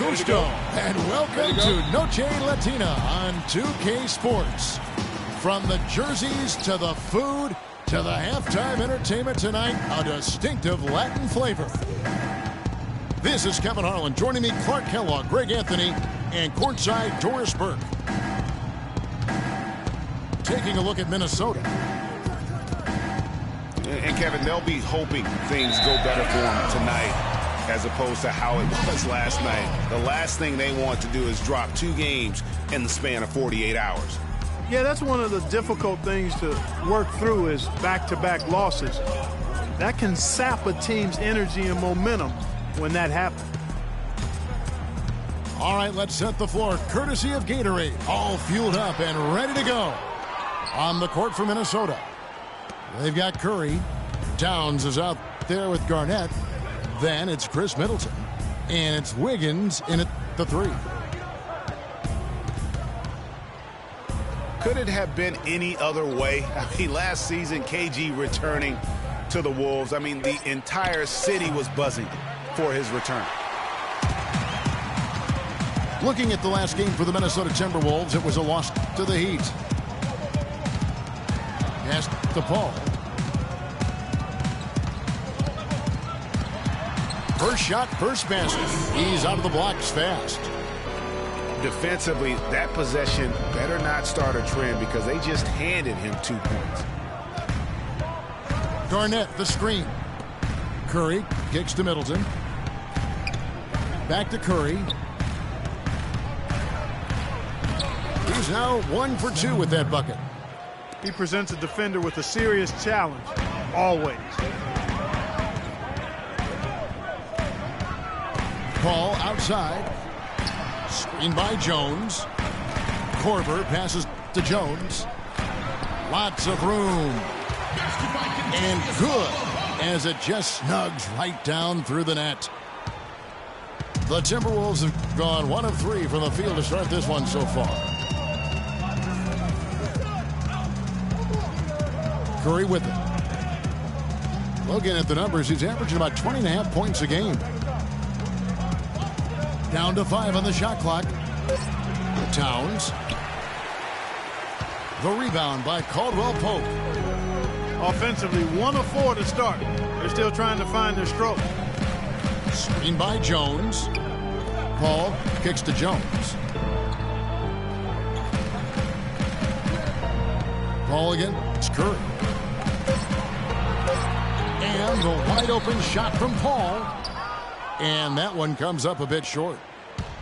gusto, and welcome to Noche Latina on 2K Sports. From the jerseys to the food to the halftime entertainment tonight, a distinctive Latin flavor. This is Kevin Harlan. Joining me, Clark Kellogg, Greg Anthony, and courtside Doris Burke. Taking a look at Minnesota. And Kevin, they'll be hoping things go better for them tonight as opposed to how it was last night. The last thing they want to do is drop 2 games in the span of 48 hours. Yeah, that's one of the difficult things to work through is back-to-back losses. That can sap a team's energy and momentum when that happens. All right, let's set the floor. Courtesy of Gatorade, all fueled up and ready to go. On the court for Minnesota, they've got Curry. Towns is out there with Garnett. Then it's Chris Middleton. And it's Wiggins in at the 3. Could it have been any other way? I mean, last season, KG returning to the Wolves. I mean, the entire city was buzzing for his return. Looking at the last game for the Minnesota Timberwolves, it was a loss to the Heat. Pass to Paul. First shot, first basket. He's out of the blocks fast. Defensively, that possession better not start a trend because they just handed him 2 points. Garnett, the screen. Curry kicks to Middleton. Back to Curry. He's now 1 for 2 with that bucket. He presents a defender with a serious challenge, always. Paul outside. Screen by Jones. Korver passes to Jones. Lots of room. And good as it just snugs right down through the net. The Timberwolves have gone 1 of 3 from the field to start this one so far. Curry with it. Looking at the numbers, he's averaging about 20.5 points a game. Down to 5 on the shot clock. Towns. The rebound by Caldwell Pope. Offensively, 1 of 4 to start. They're still trying to find their stroke. Screen by Jones. Paul kicks to Jones. Paul again. It's Curry. And the wide open shot from Paul. And that one comes up a bit short.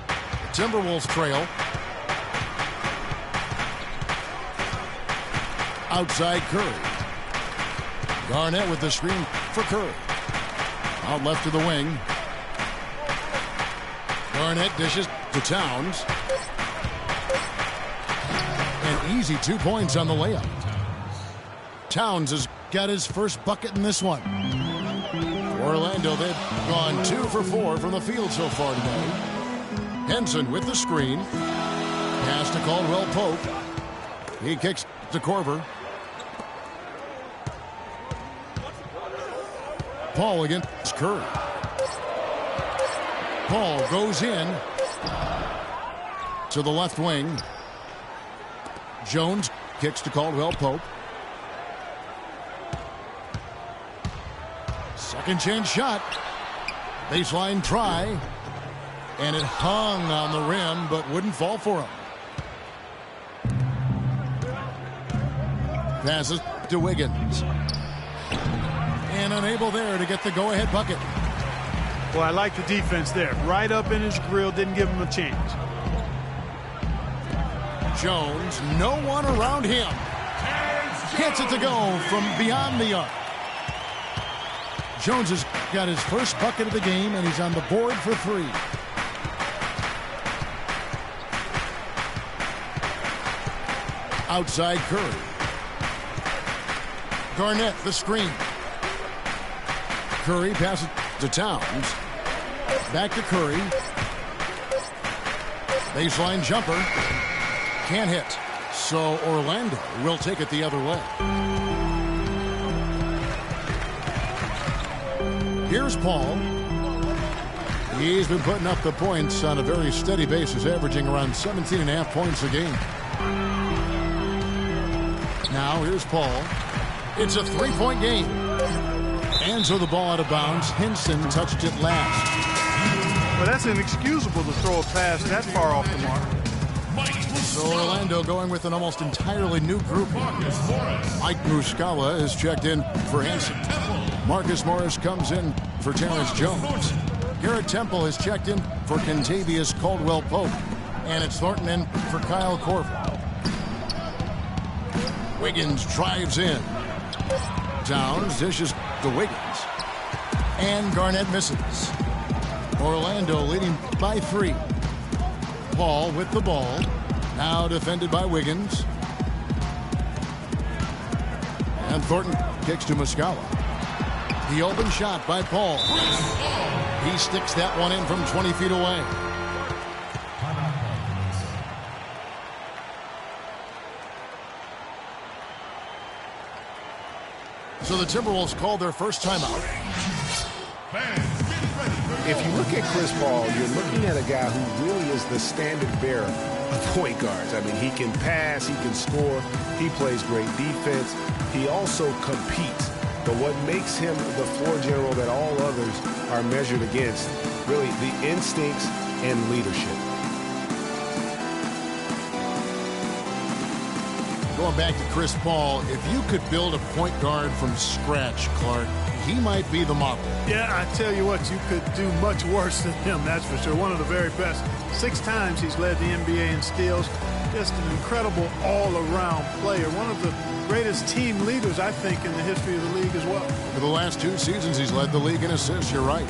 The Timberwolves trail. Outside Curry. Garnett with the screen for Curry. Out left to the wing. Garnett dishes to Towns. An easy 2 points on the layup. Towns has got his first bucket in this one. Orlando, they've gone 2 for 4 from the field so far today. Henson with the screen. Pass to Caldwell Pope. He kicks to Korver. Paul against Curry. Paul goes in to the left wing. Jones kicks to Caldwell Pope. Second chance shot. Baseline try. And it hung on the rim, but wouldn't fall for him. Passes to Wiggins. And unable there to get the go-ahead bucket. Well, I like the defense there. Right up in his grill, didn't give him a chance. Jones, no one around him. Gets it to go from beyond the arc. Jones has got his first bucket of the game, and he's on the board for 3. Outside Curry. Garnett, the screen. Curry passes to Towns. Back to Curry. Baseline jumper. Can't hit. So Orlando will take it the other way. Here's Paul. He's been putting up the points on a very steady basis, averaging around 17.5 points a game. Now here's Paul. It's a three-point game. And so the ball out of bounds. Henson touched it last. Well, that's inexcusable to throw a pass that far off the mark. So Orlando going with an almost entirely new group here. Mike Muscala is checked in for Henson. Marcus Morris comes in for Terrence Jones. Garrett Temple is checked in for Kentavious Caldwell-Pope. And it's Thornton in for Kyle Korver. Wiggins drives in. Towns dishes to Wiggins. And Garnett misses. Orlando leading by 3. Paul with the ball. Now defended by Wiggins. And Thornton kicks to Muscala. The open shot by Paul. He sticks that one in from 20 feet away. So the Timberwolves called their first timeout. If you look at Chris Paul, you're looking at a guy who really is the standard bearer of point guards. I mean, he can pass, he can score, he plays great defense, he also competes. But what makes him the floor general that all others are measured against, really the instincts and leadership. Going back to Chris Paul, if you could build a point guard from scratch, Clark, he might be the model. Yeah, I tell you what, you could do much worse than him, that's for sure. One of the very best. 6 times he's led the NBA in steals. Just an incredible all-around player. One of the greatest team leaders, I think, in the history of the league as well. For the last 2 seasons, he's led the league in assists. You're right.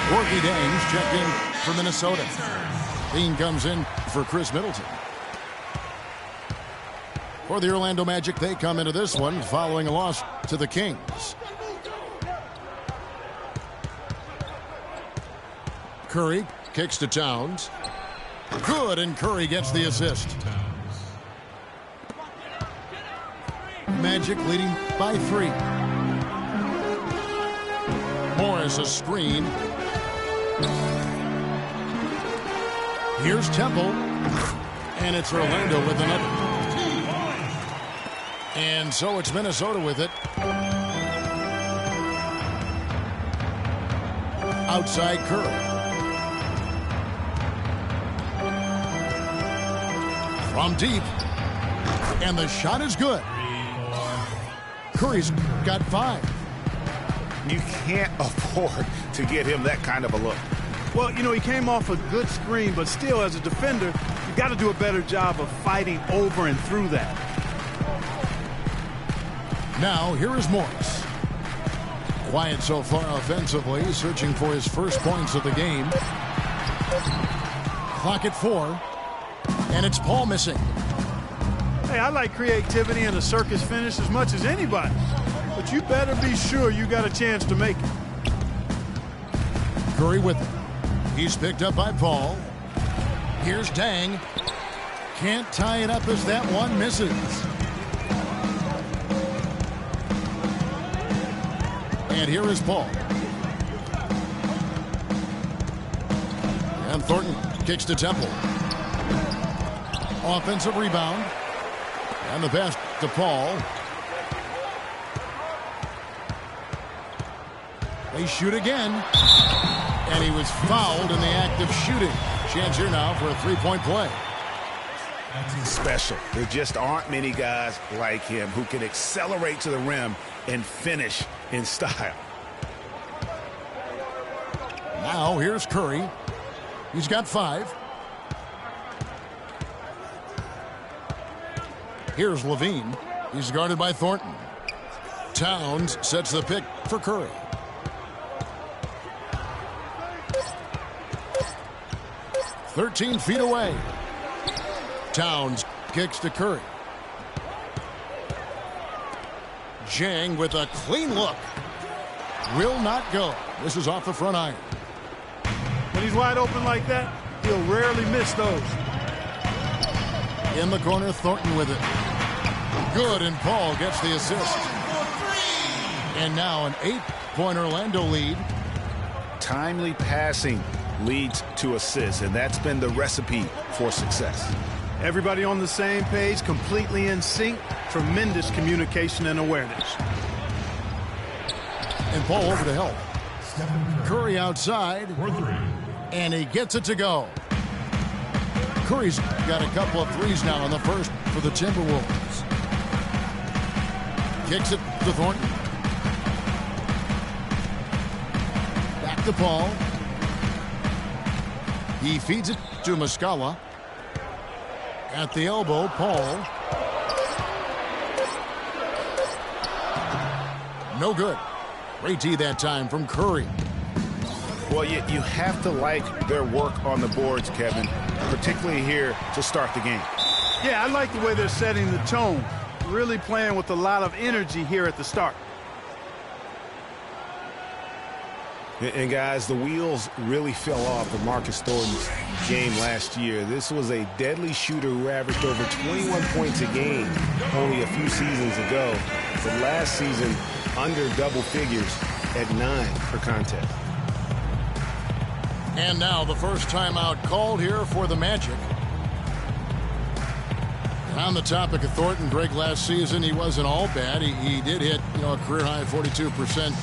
Gorgui Dieng's checked in for Minnesota. Dean comes in for Chris Middleton. For the Orlando Magic, they come into this one following a loss to the Kings. Curry kicks to Towns. Good, and Curry gets the assist. Magic leading by 3. Morris a screen. Here's Temple. And it's Orlando with another. And so it's Minnesota with it. Outside Curry. From deep. And the shot is good. Curry's got 5. You can't afford to get him that kind of a look. Well, you know, he came off a good screen, but still, as a defender, you got to do a better job of fighting over and through that. Now, here is Morris. Quiet so far offensively, searching for his first points of the game. Clock at 4, and it's Paul missing. Hey, I like creativity and a circus finish as much as anybody, but you better be sure you got a chance to make it. Curry with it. He's picked up by Paul. Here's Dieng. Can't tie it up as that one misses. And here is Paul. And Thornton kicks to Temple. Offensive rebound. And the pass to Paul. They shoot again. And he was fouled in the act of shooting. Chance here now for a 3-point play. That's special. There just aren't many guys like him who can accelerate to the rim and finish in style. Now here's Curry. He's got 5. Here's Levine. He's guarded by Thornton. Towns sets the pick for Curry. "13 feet away. Towns kicks to Curry. Jang with a clean look. Will not go. This is off the front iron. When he's wide open like that, he'll rarely miss those. In the corner, Thornton with it. Good, and Paul gets the assist. And now an 8-point Orlando lead. Timely passing leads to assists, and that's been the recipe for success. Everybody on the same page, completely in sync. Tremendous communication and awareness. And Paul over to help. Curry outside. And he gets it to go. Curry's got a couple of threes now in the first for the Timberwolves. Kicks it to Thornton. Back to Paul. He feeds it to Muscala. At the elbow, Paul. No good. Great D that time from Curry. Well, you have to like their work on the boards, Kevin, particularly here to start the game. Yeah, I like the way they're setting the tone. Really playing with a lot of energy here at the start. And guys, the wheels really fell off of Marcus Thornton's game last year. This was a deadly shooter who averaged over 21 points a game only a few seasons ago. But last season, under double figures at 9 per contest. And now the first timeout called here for the Magic. And on the topic of Thornton, Greg, last season he wasn't all bad. He did hit, a career high 42%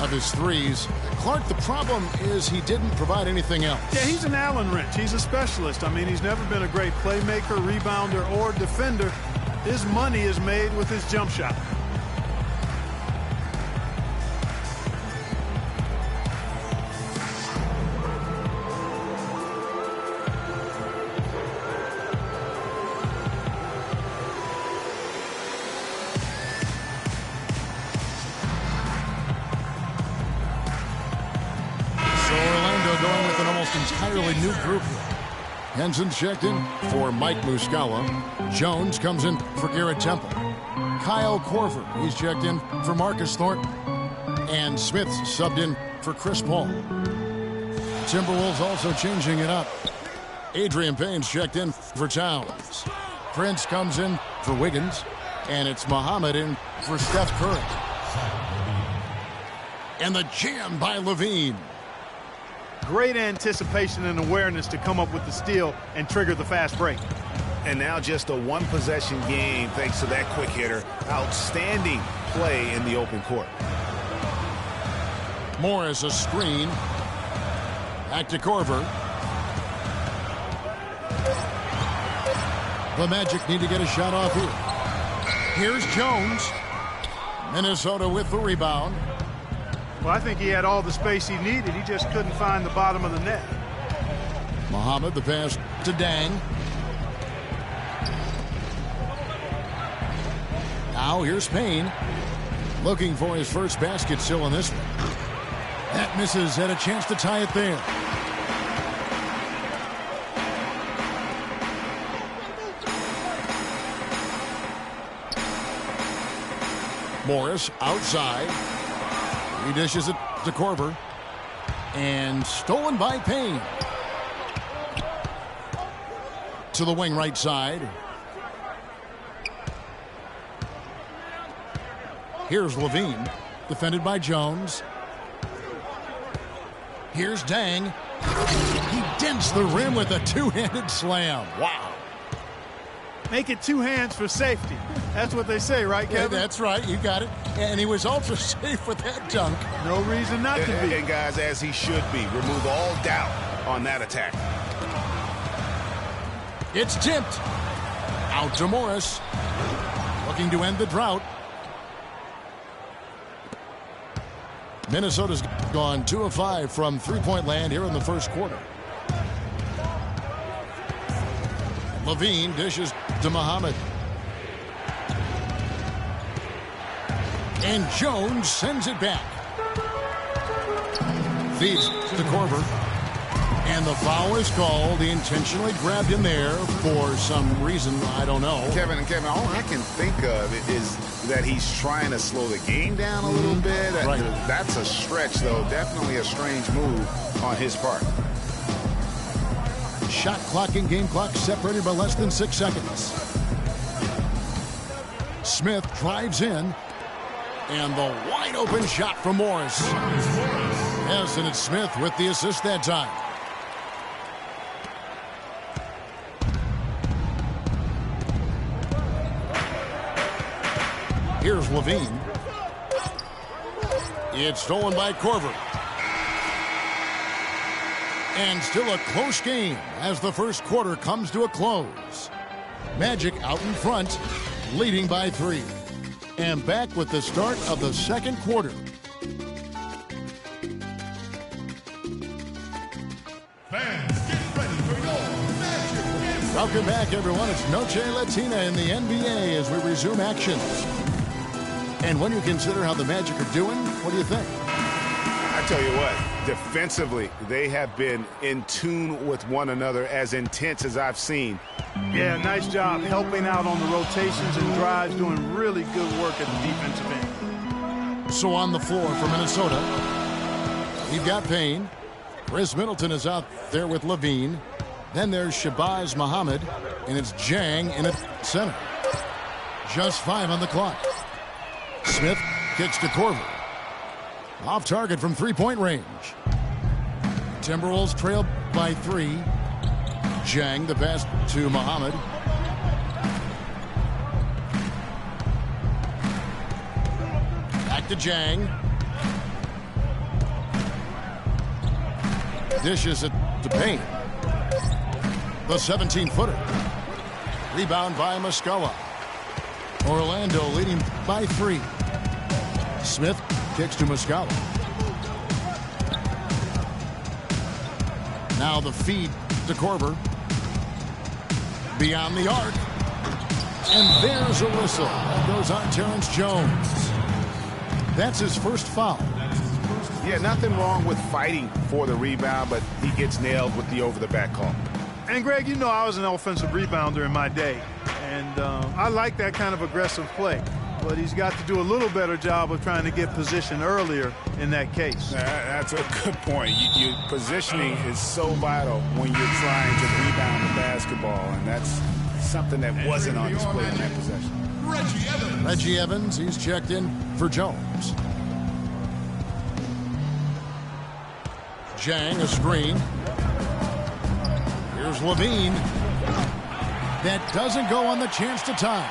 of his threes. Clark, the problem is he didn't provide anything else. Yeah, he's an Allen wrench. He's a specialist. I mean, he's never been a great playmaker, rebounder, or defender. His money is made with his jump shot. Entirely new group. Henson checked in for Mike Muscala. Jones comes in for Garrett Temple. Kyle Korver, he's checked in for Marcus Thornton. And Smith subbed in for Chris Paul. Timberwolves also changing it up. Adrian Payne's checked in for Towns. Prince comes in for Wiggins. And it's Muhammad in for Steph Curry. And the jam by Levine. Great anticipation and awareness to come up with the steal and trigger the fast break. And now just a one-possession game thanks to that quick hitter. Outstanding play in the open court. Morris a screen. Back to Korver. The Magic need to get a shot off here. Here's Jones. Minnesota with the rebound. Well, I think he had all the space he needed. He just couldn't find the bottom of the net. Muhammad, the pass to Dang. Now here's Payne. Looking for his first basket still in this one. That misses, had a chance to tie it there. Morris outside. He dishes it to Korver. And stolen by Payne. To the wing right side. Here's Levine. Defended by Jones. Here's Dang. He dents the rim with a two-handed slam. Wow. Make it two hands for safety. That's what they say, right, Kevin? Yeah, that's right. You got it. And he was ultra safe with that dunk. No reason not to be. And guys, as he should be. Remove all doubt on that attack. It's tipped. Out to Morris. Looking to end the drought. Minnesota's gone 2 of 5 from three-point land here in the first quarter. Levine dishes to Muhammad. And Jones sends it back. Feeds to Korver. And the foul is called. He intentionally grabbed him there for some reason, I don't know. Kevin, all I can think of is that he's trying to slow the game down a little bit. Right. That's a stretch, though. Definitely a strange move on his part. Shot clock and game clock separated by less than 6 seconds. Smith drives in. And the wide open shot from Morris. Yes, and it's Smith with the assist that time. Here's Levine. It's stolen by Korver. And still a close game as the first quarter comes to a close. Magic out in front, leading by 3. And back with the start of the second quarter. Fans, get ready for your Magic. Welcome back, everyone. It's Noche Latina in the NBA as we resume action. And when you consider how the Magic are doing, what do you think? I tell you what, defensively, they have been in tune with one another, as intense as I've seen. Yeah, nice job helping out on the rotations and drives, doing really good work at the defensive end. So on the floor for Minnesota, we've got Payne. Chris Middleton is out there with Levine. Then there's Shabazz Muhammad, and it's Jang in at center. Just 5 on the clock. Smith kicks to Korver. Off target from three-point range. Timberwolves trail by 3. Jang, the pass to Muhammad. Back to Jang. Dishes it to Payne. The 17-footer. Rebound by Muscala. Orlando leading by 3. Smith kicks to Muscala. Now the feed to Korver. Beyond the arc. And there's a whistle. That goes on Terrence Jones. That's his first foul. Yeah, nothing wrong with fighting for the rebound, but he gets nailed with the over-the-back call. And, Greg, you know I was an offensive rebounder in my day. And I like that kind of aggressive play. But he's got to do a little better job of trying to get position earlier in that case. That's a good point. Positioning is so vital when you're trying to rebound the basketball, and that's something that wasn't on display in that possession. Reggie Evans, he's checked in for Jones. Jang, a screen. Here's Levine. That doesn't go on the chance to tie.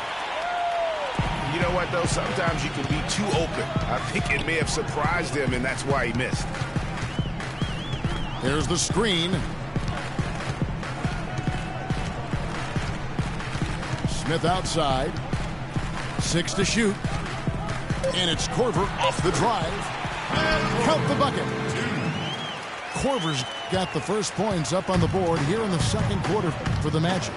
You know what, though? Sometimes you can be too open. I think it may have surprised him, and that's why he missed. Here's the screen. Smith outside. 6 to shoot. And it's Korver off the drive. Count the bucket. Korver's got the first points up on the board here in the second quarter for the Magic.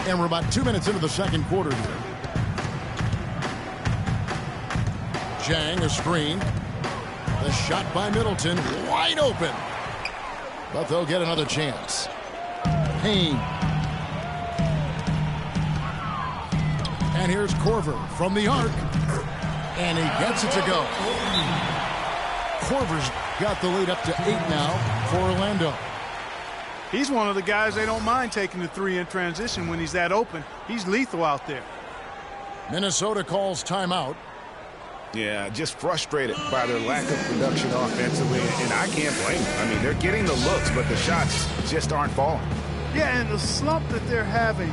And we're about 2 minutes into the second quarter here. Jang, a screen. The shot by Middleton, wide open. But they'll get another chance. Payne. And here's Korver from the arc. And he gets it to go. Korver's got the lead up to 8 now for Orlando. He's one of the guys they don't mind taking the 3 in transition when he's that open. He's lethal out there. Minnesota calls timeout. Yeah, just frustrated by their lack of production offensively, and I can't blame them. I mean, they're getting the looks, but the shots just aren't falling. Yeah, and the slump that they're having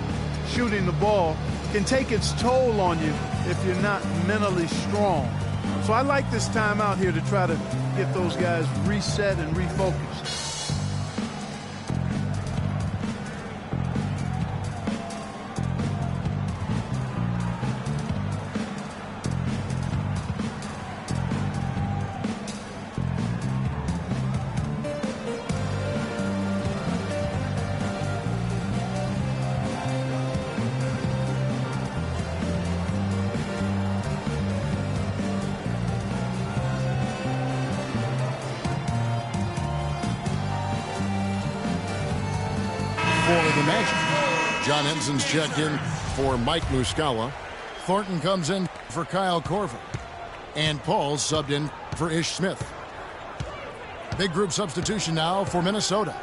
shooting the ball can take its toll on you if you're not mentally strong. So I like this timeout here to try to get those guys reset and refocused. For the Magic, John Henson's checked in for Mike Muscala. Thornton comes in for Kyle Korver. And Paul subbed in for Ish Smith. Big group substitution now for Minnesota.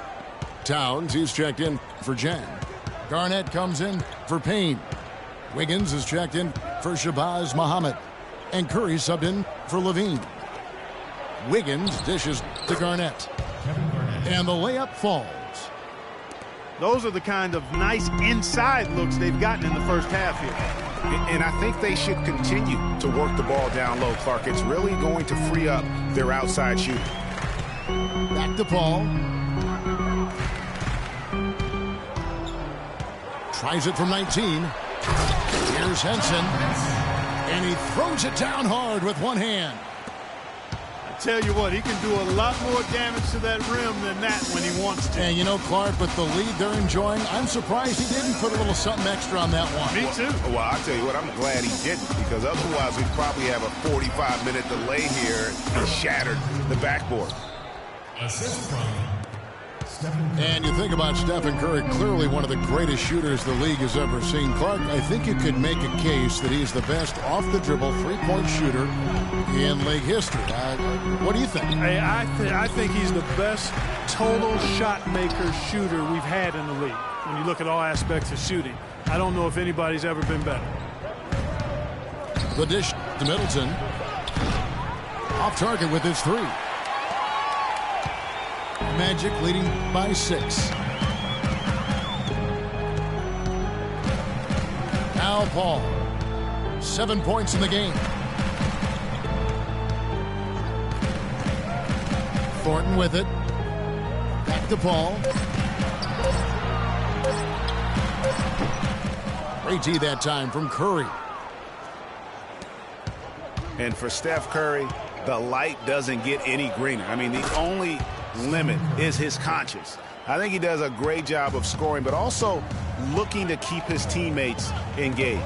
Towns, he's checked in for Jen. Garnett comes in for Payne. Wiggins is checked in for Shabazz Muhammad. And Curry subbed in for Levine. Wiggins dishes to Garnett. And the layup falls. Those are the kind of nice inside looks they've gotten in the first half here. And I think they should continue to work the ball down low, Clark. It's really going to free up their outside shooting. Back to Paul. Tries it from 19. Here's Henson. And he throws it down hard with one hand. I tell you what, he can do a lot more damage to that rim than that when he wants to. And you know, Clark, with the lead they're enjoying, I'm surprised he didn't put a little something extra on that one. Me too. Well, I'll tell you what, I'm glad he didn't, because otherwise we'd probably have a 45-minute delay here. He shattered the backboard. Assist from And you think about Stephen Curry, clearly one of the greatest shooters the league has ever seen. Clark, I think you could make a case that he's the best off-the-dribble three-point shooter in league history. What do you think? Hey, I think he's the best total shot maker shooter we've had in the league. When you look at all aspects of shooting, I don't know if anybody's ever been better. The dish to Middleton. Off target with his three. Magic leading by 6. Now Paul. 7 points in the game. Thornton with it. Back to Paul. Great D that time from Curry. And for Steph Curry, the light doesn't get any greener. I mean, the only limit is his conscience. I think he does a great job of scoring, but also looking to keep his teammates engaged.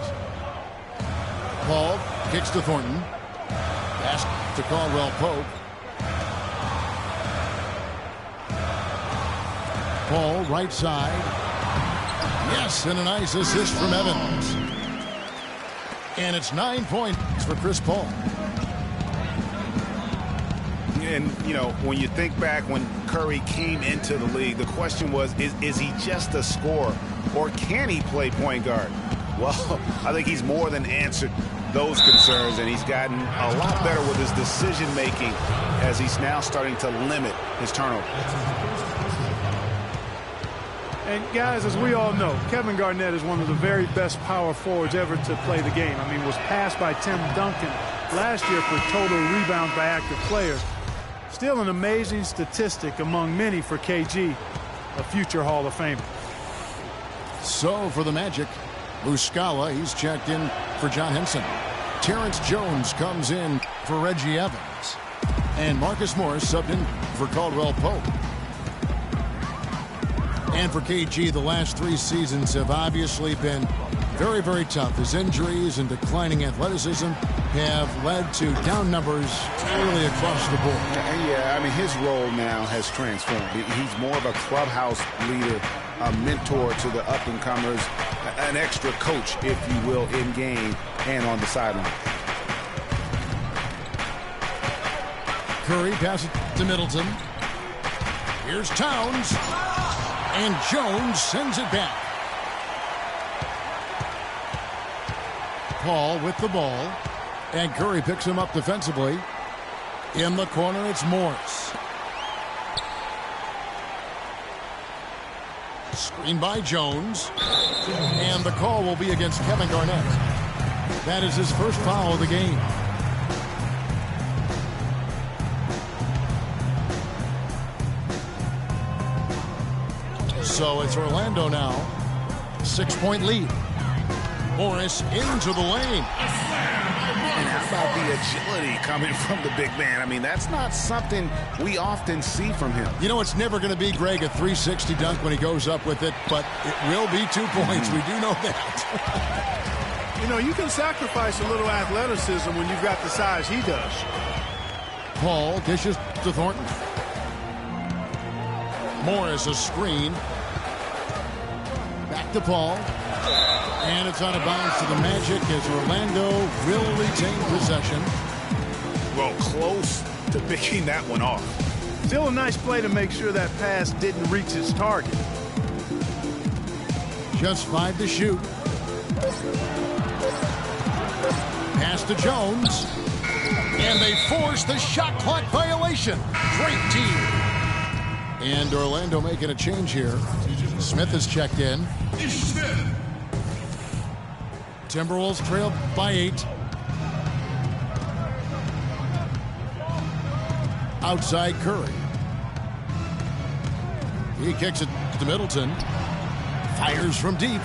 Paul kicks to Thornton. Pass to Caldwell Pope. Paul right side. Yes, and a nice assist from Evans. And it's 9 points for Chris Paul. And, you know, when you think back when Curry came into the league, the question was, is he just a scorer, or can he play point guard? Well, I think he's more than answered those concerns, and he's gotten a lot better with his decision-making as he's now starting to limit his turnovers. And, guys, as we all know, Kevin Garnett is one of the very best power forwards ever to play the game. I mean, was passed by Tim Duncan last year for total rebounds by active players. Still an amazing statistic among many for KG, a future Hall of Famer. So for the Magic, Muscala, he's checked in for John Henson. Terrence Jones comes in for Reggie Evans. And Marcus Morris subbed in for Caldwell Pope. And for KG, the last 3 seasons have obviously been very, very tough. His injuries and declining athleticism have led to down numbers really across the board. Yeah, I mean, his role now has transformed. He's more of a clubhouse leader, a mentor to the up-and-comers, an extra coach, if you will, in game and on the sideline. Curry passes to Middleton. Here's Towns. And Jones sends it back. Paul with the ball. And Curry picks him up defensively. In the corner, it's Morris. Screen by Jones. And the call will be against Kevin Garnett. That is his first foul of the game. So it's Orlando now. 6-point lead. Morris into the lane. And how about the agility coming from the big man? I mean, that's not something we often see from him. You know, it's never going to be, Greg, a 360 dunk when he goes up with it, but it will be 2 points. We do know that. You know, you can sacrifice a little athleticism when you've got the size he does. Paul dishes to Thornton. Morris a screen. Back to Paul. And it's out of bounds to the Magic as Orlando will retain possession. Well, close to picking that one off. Still a nice play to make sure that pass didn't reach its target. Just 5 to shoot. Pass to Jones. And they force the shot clock violation. Great team. And Orlando making a change here. Smith has checked in. Timberwolves trail by 8. Outside Curry. He kicks it to Middleton. Fires from deep.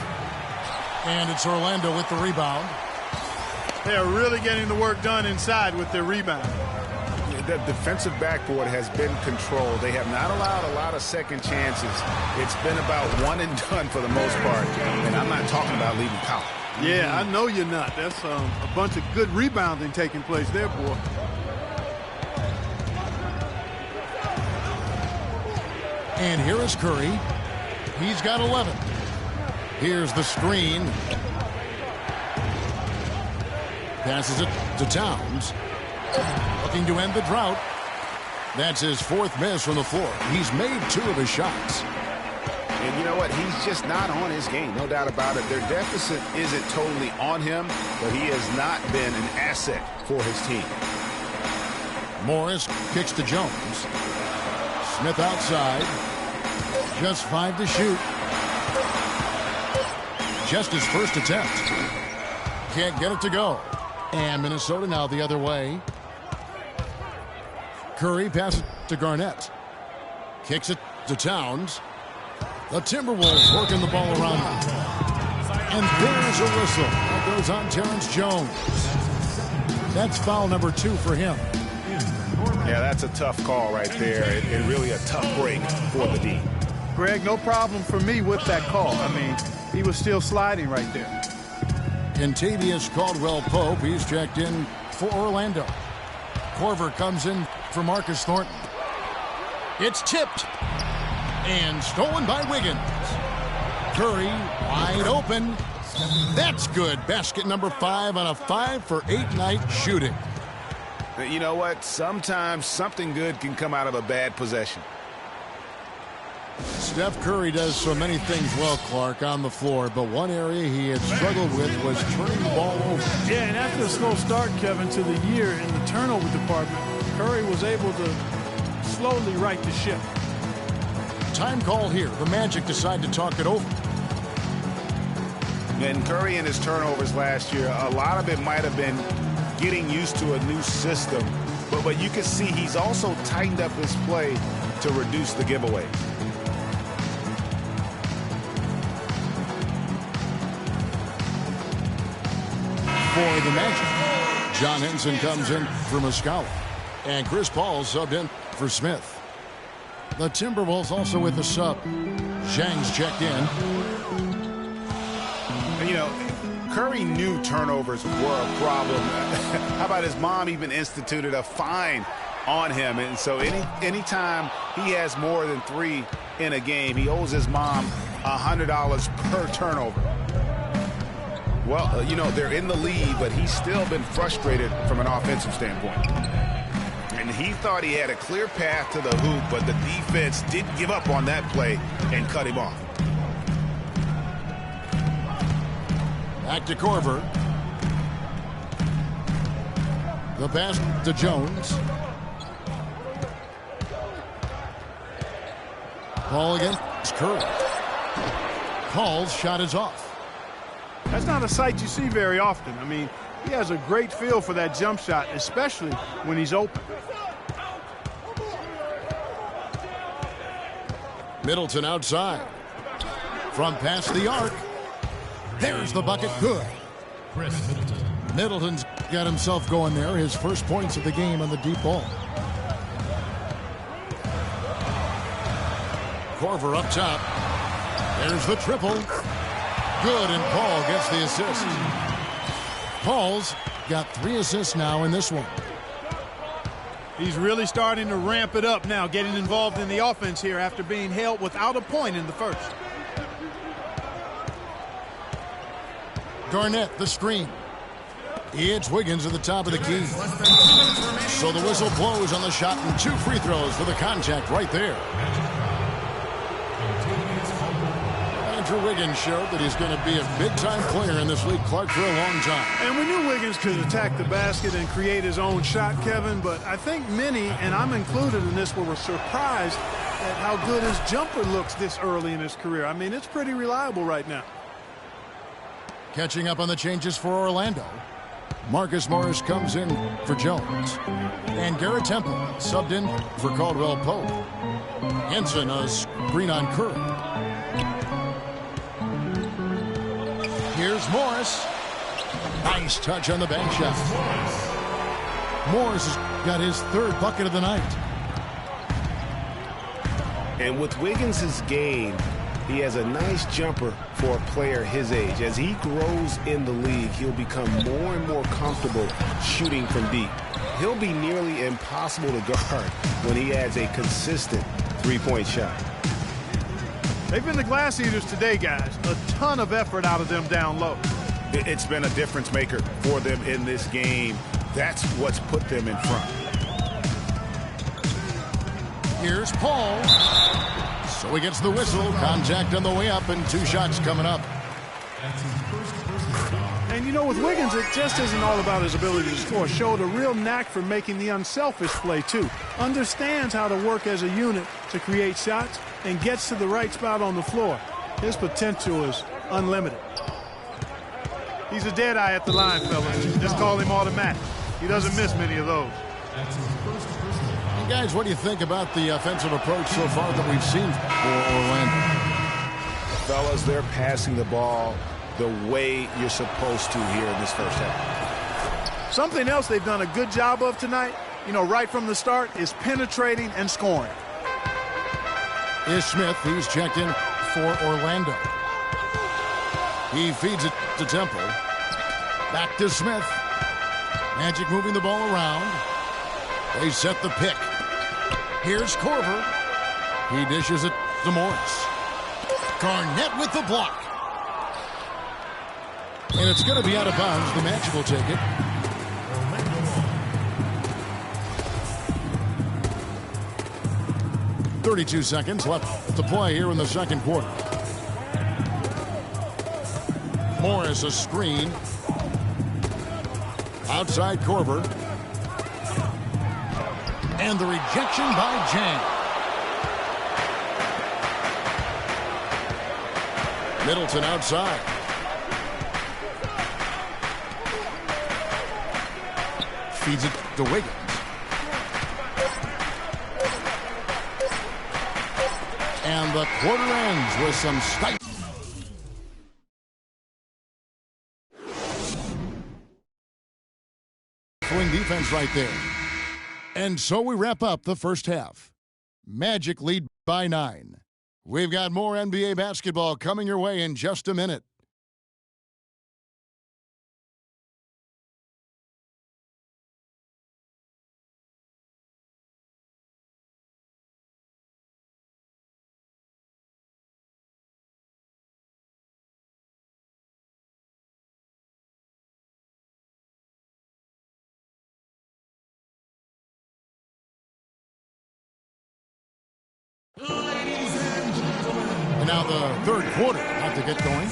And it's Orlando with the rebound. They're really getting the work done inside with their rebound. The defensive backboard has been controlled. They have not allowed a lot of second chances. It's been about one and done for the most part. And I'm not talking about leaving count. Yeah, I know you're not. That's a bunch of good rebounding taking place there, boy. And here is Curry. He's got 11. Here's the screen. Passes it to Towns. Looking to end the drought. That's his 4th miss from the floor. He's made 2 of his shots. And you know what? He's just not on his game. No doubt about it. Their deficit isn't totally on him, but he has not been an asset for his team. Morris kicks to Jones. Smith outside. Just 5 to shoot. Just his first attempt. Can't get it to go. And Minnesota now the other way. Curry passes to Garnett. Kicks it to Towns. The Timberwolves working the ball around. And there's a whistle. That goes on Terrence Jones. That's foul number 2 for him. Yeah, that's a tough call right there. And really a tough break for the D. Greg, no problem for me with that call. I mean, he was still sliding right there. Kentavious Caldwell-Pope, he's checked in for Orlando. Korver comes in for Marcus Thornton. It's tipped and stolen by Wiggins. Curry wide open. That's good. Basket number 5 on a 5-for-8 night shooting. You know what? Sometimes something good can come out of a bad possession. Steph Curry does so many things well, Clark, on the floor, but one area he had struggled with was turning the ball over. Yeah, and after a slow start, Kevin, to the year in the turnover department, Curry was able to slowly right the ship. Time call here. The Magic decide to talk it over. And Curry and his turnovers last year, a lot of it might have been getting used to a new system, but you can see he's also tightened up his play to reduce the giveaways. For the Magic, John Henson comes in for Muscala, and Chris Paul subbed in for Smith. The Timberwolves also with the sub. Zhang's checked in. And, you know, Curry knew turnovers were a problem. How about his mom even instituted a fine on him? And so anytime he has more than 3 in a game, he owes his mom $100 per turnover. Well, you know, they're in the lead, but he's still been frustrated from an offensive standpoint. And he thought he had a clear path to the hoop, but the defense didn't give up on that play and cut him off. Back to Korver. The pass to Jones. Ball against Curry. Paul's shot is off. That's not a sight you see very often. I mean, he has a great feel for that jump shot, especially when he's open. Middleton outside. From past the arc. There's the bucket. Good. Middleton's got himself going there. His first points of the game on the deep ball. Korver up top. There's the triple. Good, and Paul gets the assist. Paul's got 3 assists now in this one. He's really starting to ramp it up now, getting involved in the offense here after being held without a point in the first. Garnett, the screen. It's Wiggins at the top of the key. So the whistle blows on the shot and 2 free throws for the contact right there. Andrew Wiggins showed that he's going to be a big-time player in this league, Clark, for a long time. And we knew Wiggins could attack the basket and create his own shot, Kevin, but I think many, and I'm included in this, were surprised at how good his jumper looks this early in his career. I mean, it's pretty reliable right now. Catching up on the changes for Orlando. Marcus Morris comes in for Jones. And Garrett Temple subbed in for Caldwell Pope. Henson a screen on Curry. Here's Morris. Nice touch on the bank shot. Morris has got his 3rd bucket of the night. And with Wiggins' game, he has a nice jumper for a player his age. As he grows in the league, he'll become more and more comfortable shooting from deep. He'll be nearly impossible to guard when he adds a consistent 3-point shot. They've been the glass eaters today, guys. A ton of effort out of them down low. It's been a difference maker for them in this game. That's what's put them in front. Here's Paul. So he gets the whistle. Contact on the way up and 2 shots coming up. And you know, with Wiggins, it just isn't all about his ability to score. Showed a real knack for making the unselfish play, too. Understands how to work as a unit to create shots and gets to the right spot on the floor. His potential is unlimited. He's a dead eye at the line, fellas. Just call him automatic. He doesn't miss many of those. And guys, what do you think about the offensive approach so far that we've seen for Orlando? Fellas, they're passing the ball the way you're supposed to here in this first half. Something else they've done a good job of tonight, you know, right from the start, is penetrating and scoring. Is Smith. He's checked in for Orlando. He feeds it to Temple. Back to Smith. Magic moving the ball around. They set the pick. Here's Korver. He dishes it to Morris. Garnett with the block. And it's going to be out of bounds. The Magic will take it. .32 seconds left to play here in the second quarter. Morris a screen. Outside Korver. And the rejection by Jang. Middleton outside. Feeds it to Wiggins. And the quarter ends with some stifling defense right there. And so we wrap up the first half. Magic lead by 9. We've got more NBA basketball coming your way in just a minute. And now the third quarter about to get going.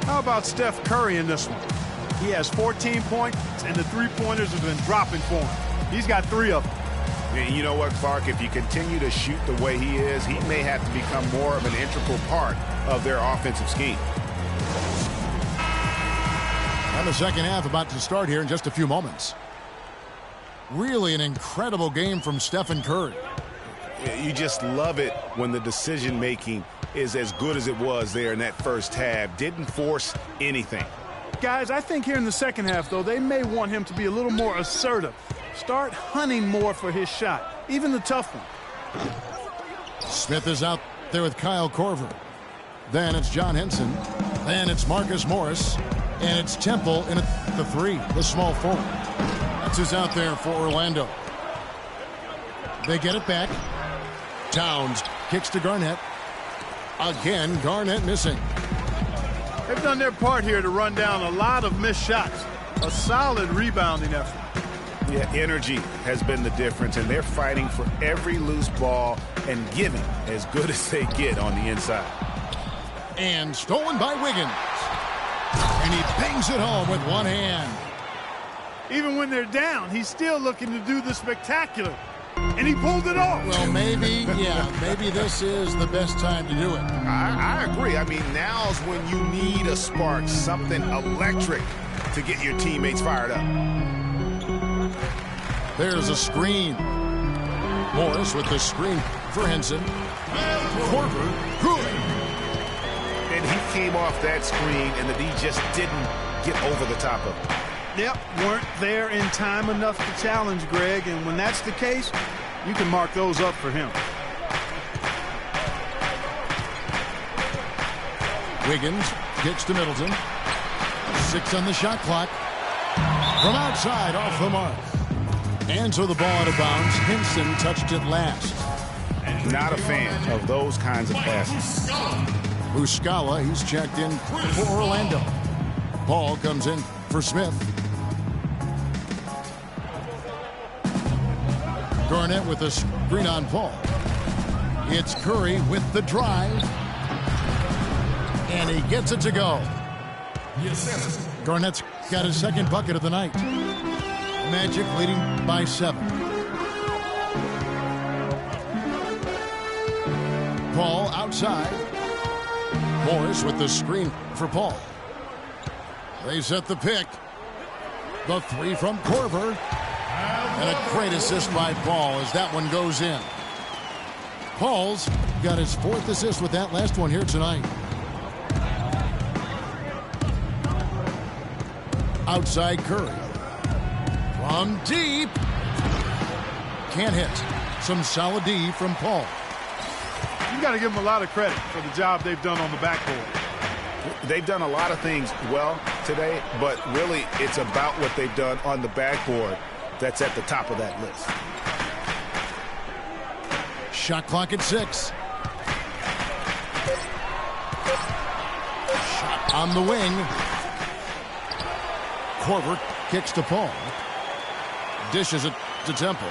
How about Steph Curry in this one? He has 14 points, and the three-pointers have been dropping for him. He's got 3 of them. And you know what, Clark? If you continue to shoot the way he is, he may have to become more of an integral part of their offensive scheme. And the second half about to start here in just a few moments. Really an incredible game from Stephen Curry. You just love it when the decision-making is as good as it was there in that first half. Didn't force anything. Guys, I think here in the second half, though, they may want him to be a little more assertive. Start hunting more for his shot, even the tough one. Smith is out there with Kyle Korver. Then it's John Henson. Then it's Marcus Morris. And it's Temple in at the 3, the small forward. That's who's out there for Orlando. They get it back. Towns kicks to Garnett. Again, Garnett missing. They've done their part here to run down a lot of missed shots. A solid rebounding effort. Yeah, energy has been the difference, and they're fighting for every loose ball and giving as good as they get on the inside. And stolen by Wiggins. And he bangs it home with one hand. Even when they're down, he's still looking to do the spectacular. And he pulled it off. Well, maybe this is the best time to do it. I agree. I mean, now's when you need a spark, something electric to get your teammates fired up. There's a screen. Morris with the screen for Henson. Korver, good. And he came off that screen, and the D just didn't get over the top of it. Yep, weren't there in time enough to challenge Greg, and when that's the case, you can mark those up for him. Wiggins gets to Middleton. 6 on the shot clock. From outside, off the mark. And so the ball out of bounds. Henson touched it last. Not a fan of those kinds of passes. Muscala, he's checked in for Orlando. Ball comes in for Smith. Garnett with a screen on Paul. It's Curry with the drive. And he gets it to go. Garnett's got his second bucket of the night. Magic leading by 7. Paul outside. Morris with the screen for Paul. They set the pick. The 3 from Korver. And a great assist by Paul as that one goes in. Paul's got his 4th assist with that last one here tonight. Outside Curry. From deep. Can't hit. Some solid D from Paul. You got to give them a lot of credit for the job they've done on the backboard. They've done a lot of things well today, but really it's about what they've done on the backboard that's at the top of that list. Shot clock at 6. Shot on the wing. Korver kicks to Paul. Dishes it to Temple.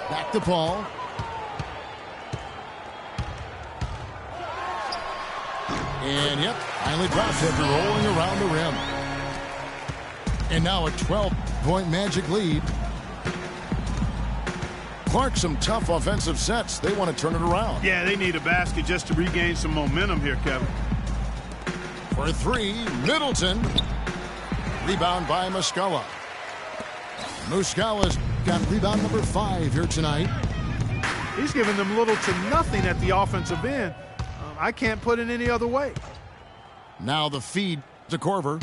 Back to Paul. And yep, finally drops after rolling around the rim. And now a 12-point Magic lead. Clark, some tough offensive sets. They want to turn it around. Yeah, they need a basket just to regain some momentum here, Kevin. For 3, Middleton. Rebound by Muscala. Muscala's got rebound number 5 here tonight. He's giving them little to nothing at the offensive end. I can't put it any other way. Now the feed to Korver.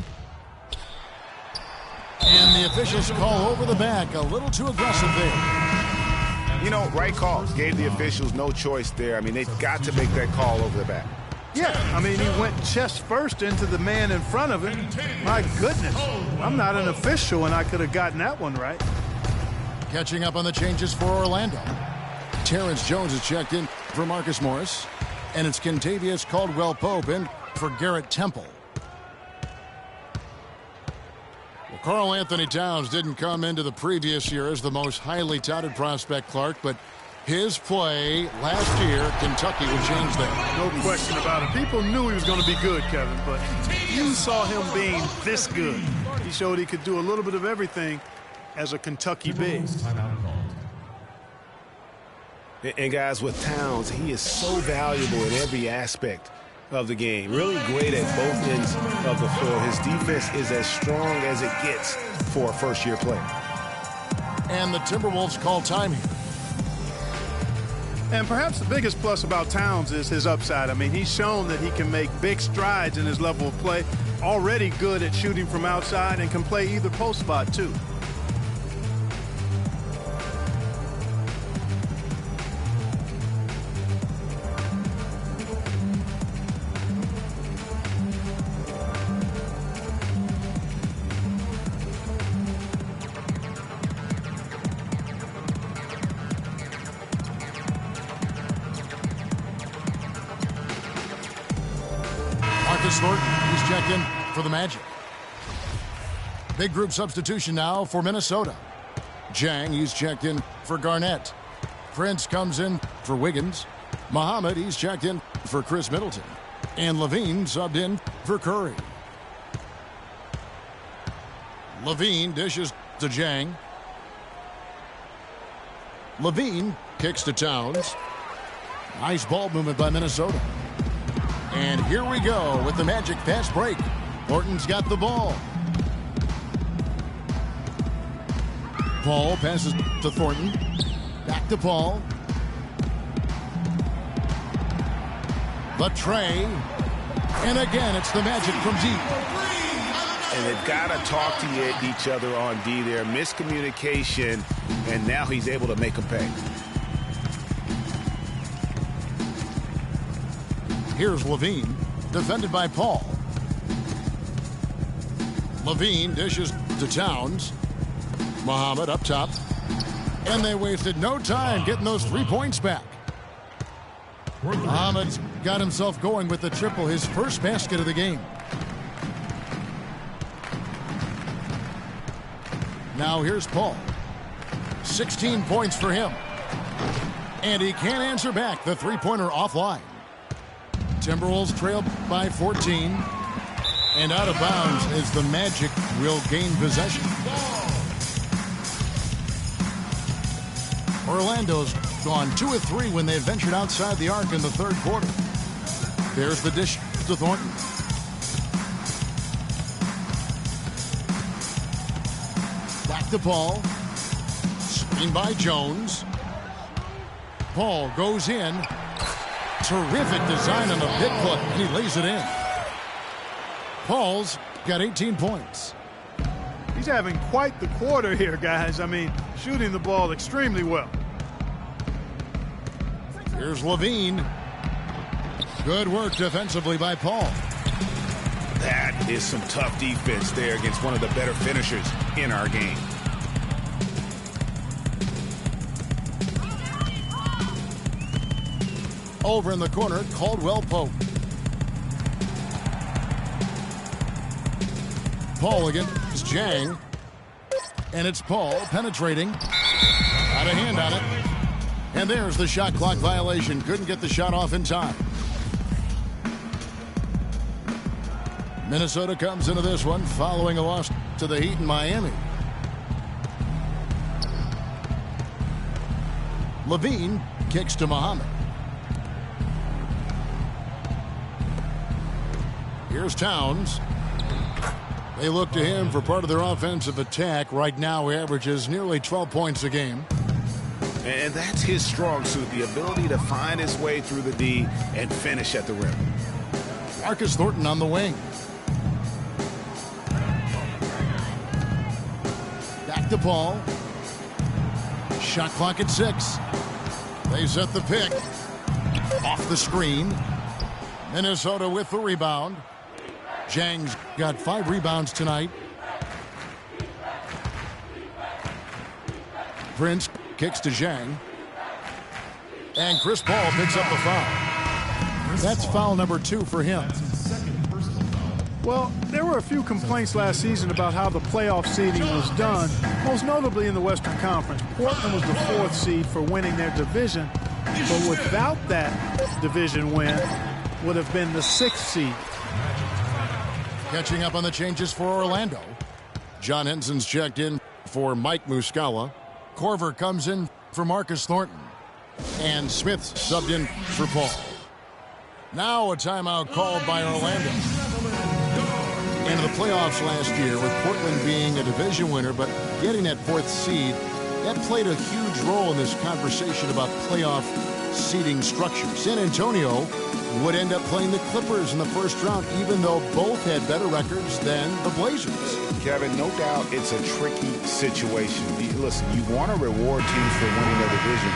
And the officials call over the back. A little too aggressive there. You know, right call. Gave the officials no choice there. I mean, they've got to make that call over the back. Yeah, I mean, he went chest first into the man in front of him. My goodness. I'm not an official, and I could have gotten that one right. Catching up on the changes for Orlando. Terrence Jones is checked in for Marcus Morris. And it's Kentavious Caldwell-Pope in for Garrett Temple. Well, Karl Anthony Towns didn't come into the previous year as the most highly touted prospect, Clark, but his play last year, Kentucky would change that. No question about it. People knew he was going to be good, Kevin, but you saw him being this good. He showed he could do a little bit of everything as a Kentucky big. And guys, with Towns, he is so valuable in every aspect of the game. Really great at both ends of the floor. His defense is as strong as it gets for a first-year player. And the Timberwolves call time here. And perhaps the biggest plus about Towns is his upside. I mean, he's shown that he can make big strides in his level of play. Already good at shooting from outside and can play either post spot, too. Marcus Thornton, he's checked in for the Magic. Big group substitution now for Minnesota. Jang, he's checked in for Garnett. Prince comes in for Wiggins. Muhammad, he's checked in for Chris Middleton. And Levine subbed in for Curry. Levine dishes to Jang. Levine kicks to Towns. Nice ball movement by Minnesota. And here we go with the Magic fast break. Thornton's got the ball. Paul passes to Thornton. Back to Paul. The tray. And again, it's the Magic from deep. And they've got to talk to each other on D there. Miscommunication, and now he's able to make them pay. Here's Levine, defended by Paul. Levine dishes to Towns. Muhammad up top. And they wasted no time getting those 3 points back. Muhammad's got himself going with the triple, his first basket of the game. Now here's Paul. 16 points for him. And he can't answer back the three-pointer offline. Timberwolves trail by 14. And out of bounds as the Magic will gain possession. Orlando's gone 2 of 3 when they ventured outside the arc in the third quarter. There's the dish to Thornton. Back to Paul. Screen by Jones. Paul goes in. Terrific design on the pit foot, and he lays it in. Paul's got 18 points. He's having quite the quarter here, guys. I mean, shooting the ball extremely well. Here's Levine. Good work defensively by Paul. That is some tough defense there against one of the better finishers in our game. Over in the corner, Caldwell Pope. Paul against Jang. And it's Paul penetrating. Got a hand on it. And there's the shot clock violation. Couldn't get the shot off in time. Minnesota comes into this one following a loss to the Heat in Miami. Levine kicks to Muhammad. Here's Towns. They look to him for part of their offensive attack. Right now, he averages nearly 12 points a game. And that's his strong suit, the ability to find his way through the D and finish at the rim. Marcus Thornton on the wing. Back to Paul. Shot clock at 6. They set the pick. Off the screen. Minnesota with the rebound. Jang's got 5 rebounds tonight. Prince kicks to Jang. And Chris Paul picks up the foul. That's foul number 2 for him. Well, there were a few complaints last season about how the playoff seeding was done, most notably in the Western Conference. Portland was the 4th seed for winning their division, but without that division win, would have been the 6th seed. Catching up on the changes for Orlando. John Henson's checked in for Mike Muscala. Corver comes in for Marcus Thornton. And Smith subbed in for Paul. Now a timeout called by Orlando. Into the playoffs last year with Portland being a division winner but getting that 4th seed, that played a huge role in this conversation about playoff seeding structure. San Antonio would end up playing the Clippers in the first round, even though both had better records than the Blazers. Kevin, no doubt it's a tricky situation. Listen, you want to reward teams for winning their division,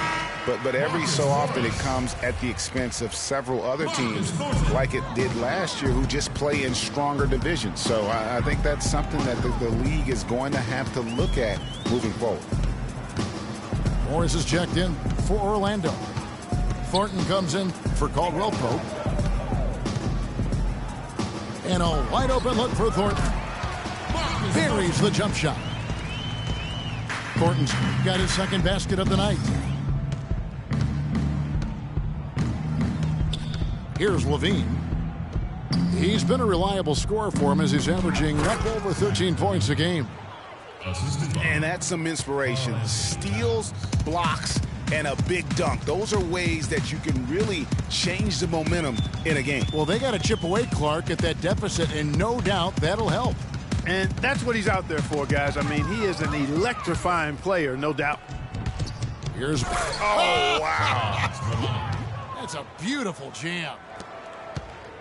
but every so often it comes at the expense of several other teams, like it did last year, who just play in stronger divisions. So I think that's something that the league is going to have to look at moving forward. Morris is checked in for Orlando. Thornton comes in for Caldwell Pope. And a wide open look for Thornton. buries the jump shot. Thornton's got his second basket of the night. Here's Levine. He's been a reliable scorer for him as he's averaging up over 13 points a game. And that's some inspiration. Steals, blocks, and a big dunk. Those are ways that you can really change the momentum in a game. Well, they got to chip away, Clark, at that deficit, and no doubt that'll help. And that's what he's out there for, guys. I mean, he is an electrifying player, no doubt. Here's... Oh, wow. That's a beautiful jam.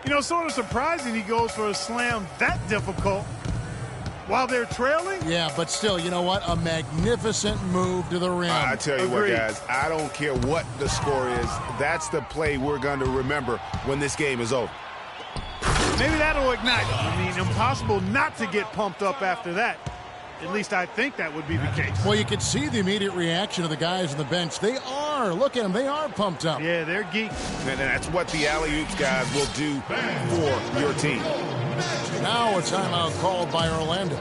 You know, sort of surprising he goes for a slam that difficult while they're trailing. Yeah, but still, you know what? A magnificent move to the rim. I tell you what, guys, I don't care what the score is. That's the play we're going to remember when this game is over. Maybe that'll ignite him. I mean, impossible not to get pumped up after that. At least I think that would be the case. Well, you can see the immediate reaction of the guys on the bench. They are. Look at them. They are pumped up. Yeah, they're geeks. And that's what the alley-oops guys will do for your team. Now a timeout called by Orlando.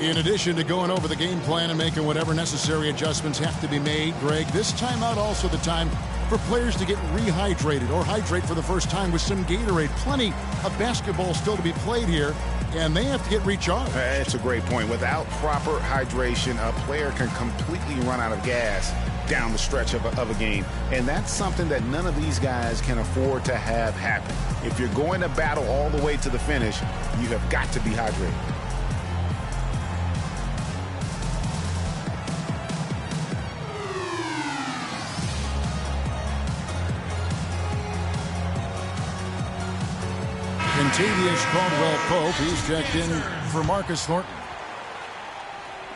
In addition to going over the game plan and making whatever necessary adjustments have to be made, Greg, this timeout also the time for players to get rehydrated or hydrate for the first time with some Gatorade. Plenty of basketball still to be played here, and they have to get recharged. That's a great point. Without proper hydration, a player can completely run out of gas down the stretch of a game. And that's something that none of these guys can afford to have happen. If you're going to battle all the way to the finish, you have got to be hydrated. Contavious Caldwell-Pope, he's checked in for Marcus Thornton.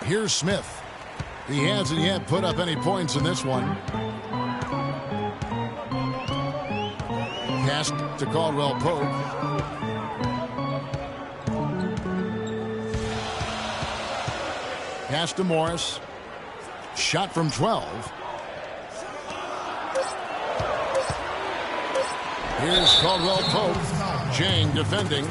Here's Smith. He hasn't yet put up any points in this one. Pass to Caldwell-Pope. Pass to Morris. Shot from 12. Here's Caldwell-Pope. Jang defending.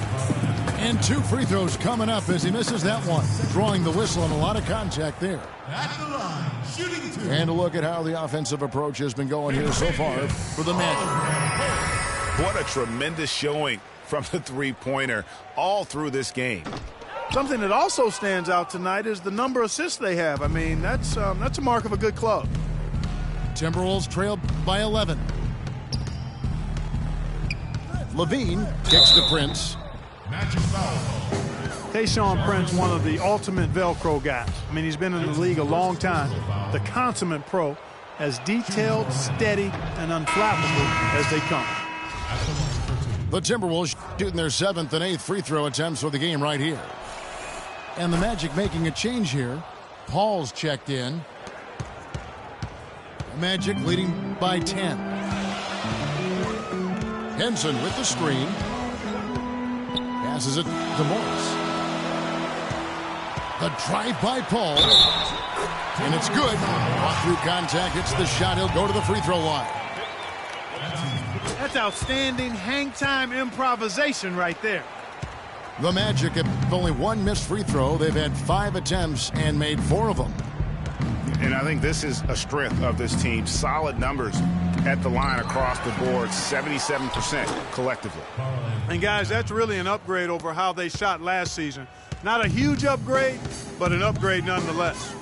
And 2 free throws coming up as he misses that one. Drawing the whistle and a lot of contact there. At the line, shooting 2. And a look at how the offensive approach has been going here so far for the Magic. What a tremendous showing from the three-pointer all through this game. Something that also stands out tonight is the number of assists they have. I mean, that's a mark of a good club. Timberwolves trail by 11. Levine kicks to Prince. Magic foul. Tayshaun Prince, one of the ultimate Velcro guys. I mean, he's been in the league a long time. The consummate pro, as detailed, steady, and unflappable as they come. The Timberwolves shooting their 7th and 8th free throw attempts for the game right here. And the Magic making a change here. Paul's checked in. Magic leading by 10. Henson with the screen. Passes it to Morris. The drive by Paul. And it's good. Caught through contact. It's the shot. He'll go to the free throw line. That's outstanding hang time improvisation right there. The Magic have only 1 missed free throw. They've had 5 attempts and made 4 of them. And I think this is a strength of this team. Solid numbers at the line across the board, 77% collectively. And guys, that's really an upgrade over how they shot last season. Not a huge upgrade, but an upgrade nonetheless.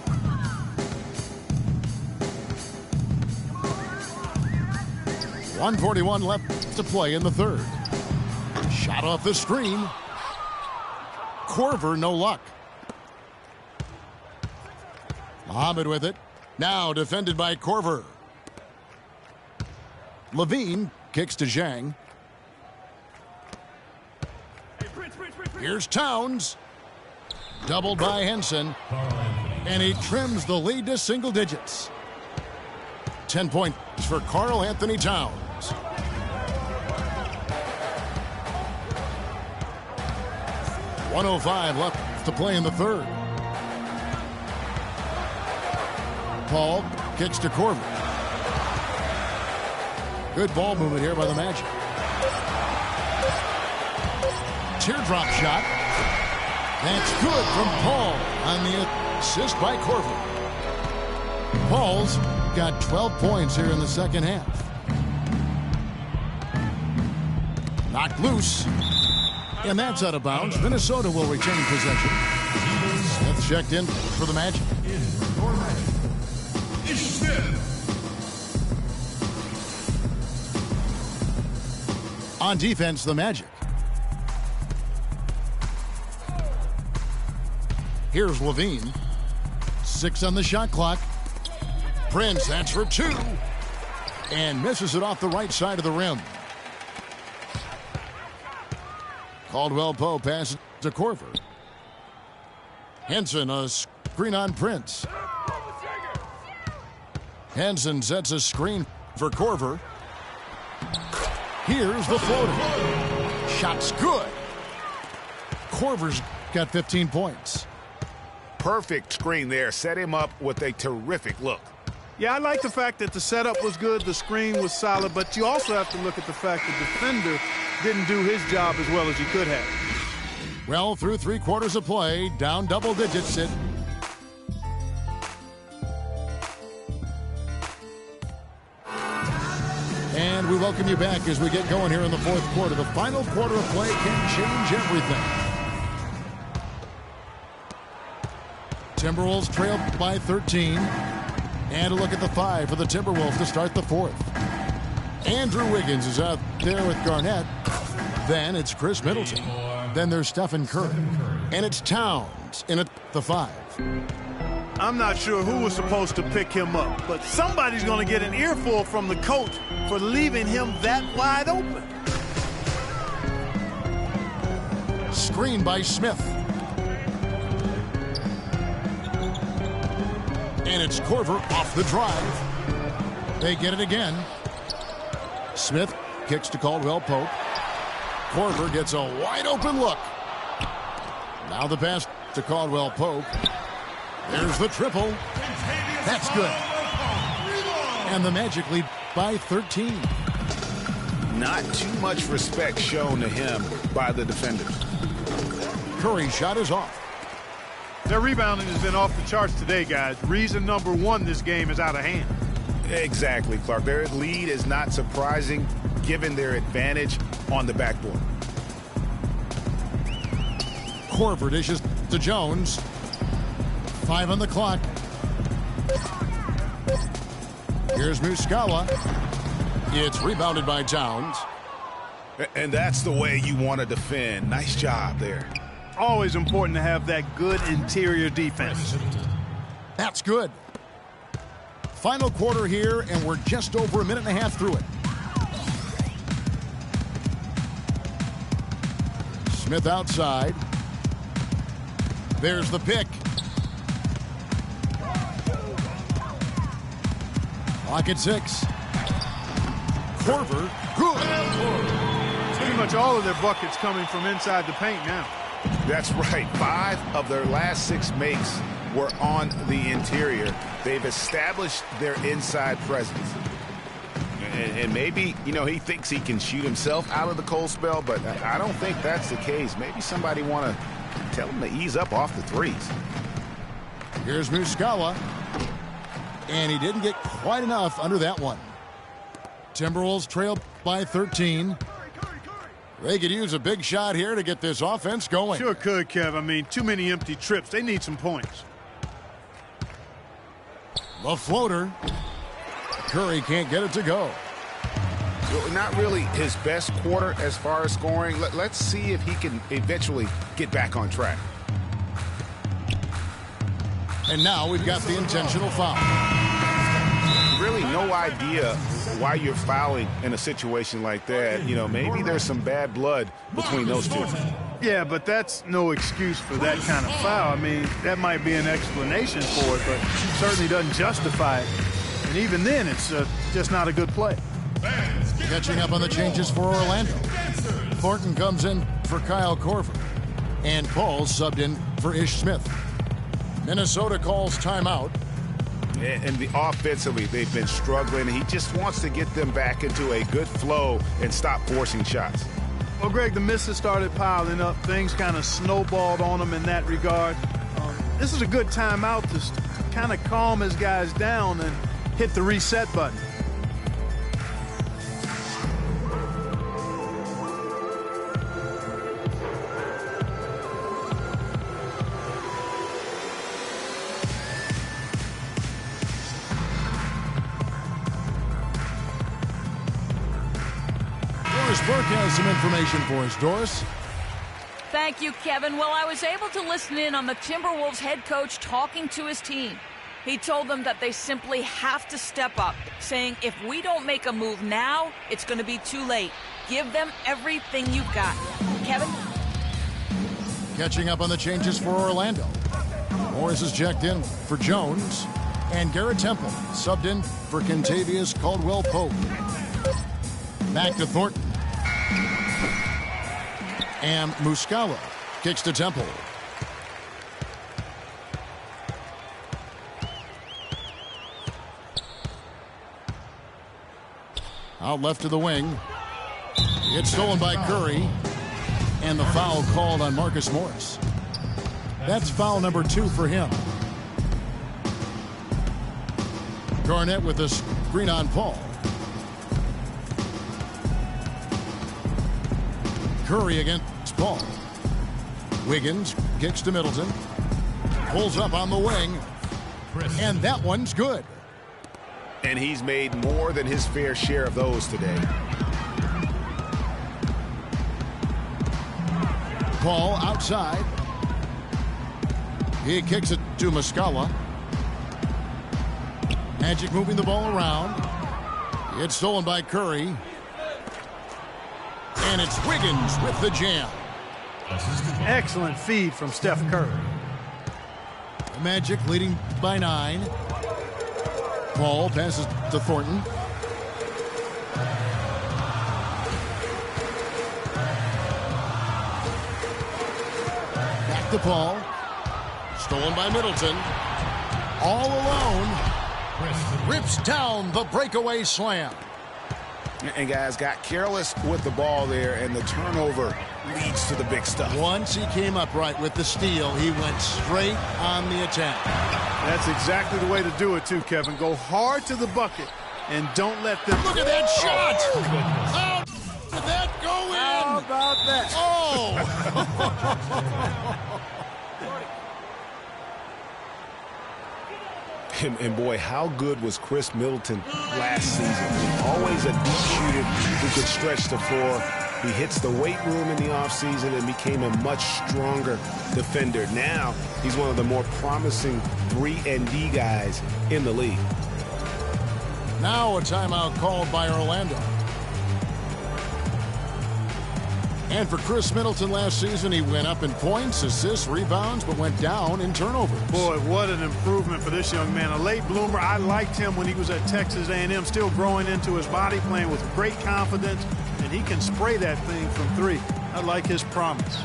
.141 left to play in the third. Shot off the screen. Korver, no luck. Muhammad with it. Now defended by Korver. Levine kicks to Zhang. Here's Towns. Doubled by Henson. And he trims the lead to single digits. 10 points for Karl Anthony Towns. .105 left to play in the third. Paul kicks to Korver. Good ball movement here by the Magic. Teardrop shot. That's good from Paul on the assist by Korver. Paul's got 12 points here in the second half. Knocked loose. And that's out of bounds. Minnesota will retain possession. Smith checked in for the Magic. On defense, the Magic. Here's Levine. 6 on the shot clock. Prince, that's for 2. And misses it off the right side of the rim. Caldwell Pope passes to Korver. Henson, a screen on Prince. Henson sets a screen for Korver. Here's the floater. Shot's good. Korver's got 15 points. Perfect screen there. Set him up with a terrific look. Yeah, I like the fact that the setup was good, the screen was solid, but you also have to look at the fact the defender didn't do his job as well as he could have. Well, through 3 quarters of play, down double digits it. And we welcome you back as we get going here in the fourth quarter. The final quarter of play can change everything. Timberwolves trail by 13. And a look at the 5 for the Timberwolves to start the fourth. Andrew Wiggins is out there with Garnett. Then it's Chris Middleton. Then there's Stephen Curry. And it's Towns in at the 5. I'm not sure who was supposed to pick him up, but somebody's going to get an earful from the coach for leaving him that wide open. Screen by Smith. And it's Korver off the drive. They get it again. Smith kicks to Caldwell Pope. Korver gets a wide open look. Now the pass to Caldwell Pope. There's the triple. That's good. And the Magic lead by 13. Not too much respect shown to him by the defenders. Curry's shot is off. Their rebounding has been off the charts today, guys. Reason number 1, this game is out of hand. Exactly, Clark. Their lead is not surprising given their advantage on the backboard. Korver dishes to Jones. 5 on the clock. Here's Muscala. It's rebounded by Towns. And that's the way you want to defend. Nice job there. Always important to have that good interior defense. That's good. Final quarter here, and we're just over a minute and a half through it. Smith outside. There's the pick. Clock at 6. Korver, good. Pretty much all of their buckets coming from inside the paint now. That's right. 5 of their last 6 makes were on the interior. They've established their inside presence. And maybe, you know, he thinks he can shoot himself out of the cold spell, but I don't think that's the case. Maybe somebody want to tell him to ease up off the threes. Here's Muscala. And he didn't get quite enough under that one. Timberwolves trail by 13. They could use a big shot here to get this offense going. Sure could, Kev. I mean, too many empty trips. They need some points. The floater. Curry can't get it to go. Not really his best quarter as far as scoring. Let's see if he can eventually get back on track. And now we've got the intentional foul. Really no idea why you're fouling in a situation like that. You know, maybe there's some bad blood between those two. Yeah, but that's no excuse for that kind of foul. I mean, that might be an explanation for it, but certainly doesn't justify it. And even then, it's just not a good play. Catching up on the changes for Orlando. Thornton comes in for Kyle Korver. And Paul subbed in for Ish Smith. Minnesota calls timeout. And offensively, they've been struggling. He just wants to get them back into a good flow and stop forcing shots. Well, Greg, the misses started piling up. Things kind of snowballed on him in that regard. This is a good timeout to kind of calm his guys down and hit the reset button. Doris Burke has some information for us. Doris? Thank you, Kevin. Well, I was able to listen in on the Timberwolves head coach talking to his team. He told them that they simply have to step up, saying if we don't make a move now, it's going to be too late. Give them everything you've got. Kevin? Catching up on the changes for Orlando. Morris is checked in for Jones, and Garrett Temple subbed in for Kentavious Caldwell-Pope. Back to Thornton. And Muscala kicks to Temple. Out left to the wing. It's stolen by Curry. And the foul called on Marcus Morris. That's foul number 2 for him. Garnett with the screen on Paul. Curry against Paul. Wiggins kicks to Middleton. Pulls up on the wing. And that one's good. And he's made more than his fair share of those today. Paul outside. He kicks it to Muscala. Magic moving the ball around. It's stolen by Curry. And it's Wiggins with the jam. Excellent feed from Steph Curry. Magic leading by 9. Paul passes to Thornton. Back to Paul. Stolen by Middleton. All alone. Rips down the breakaway slam. And guys got careless with the ball there, and the turnover leads to the big stuff. Once he came up right with the steal, he went straight on the attack. That's exactly the way to do it, too, Kevin. Go hard to the bucket and don't let them... Look at that shot! How did that go in? How about that? Oh! And boy, how good was Chris Middleton last season? Always a deep shooter who could stretch the floor. He hits the weight room in the offseason and became a much stronger defender. Now, he's one of the more promising 3-and-D guys in the league. Now a timeout called by Orlando. And for Chris Middleton last season, he went up in points, assists, rebounds, but went down in turnovers. Boy, what an improvement for this young man. A late bloomer. I liked him when he was at Texas A&M, still growing into his body, playing with great confidence, and he can spray that thing from 3. I like his promise.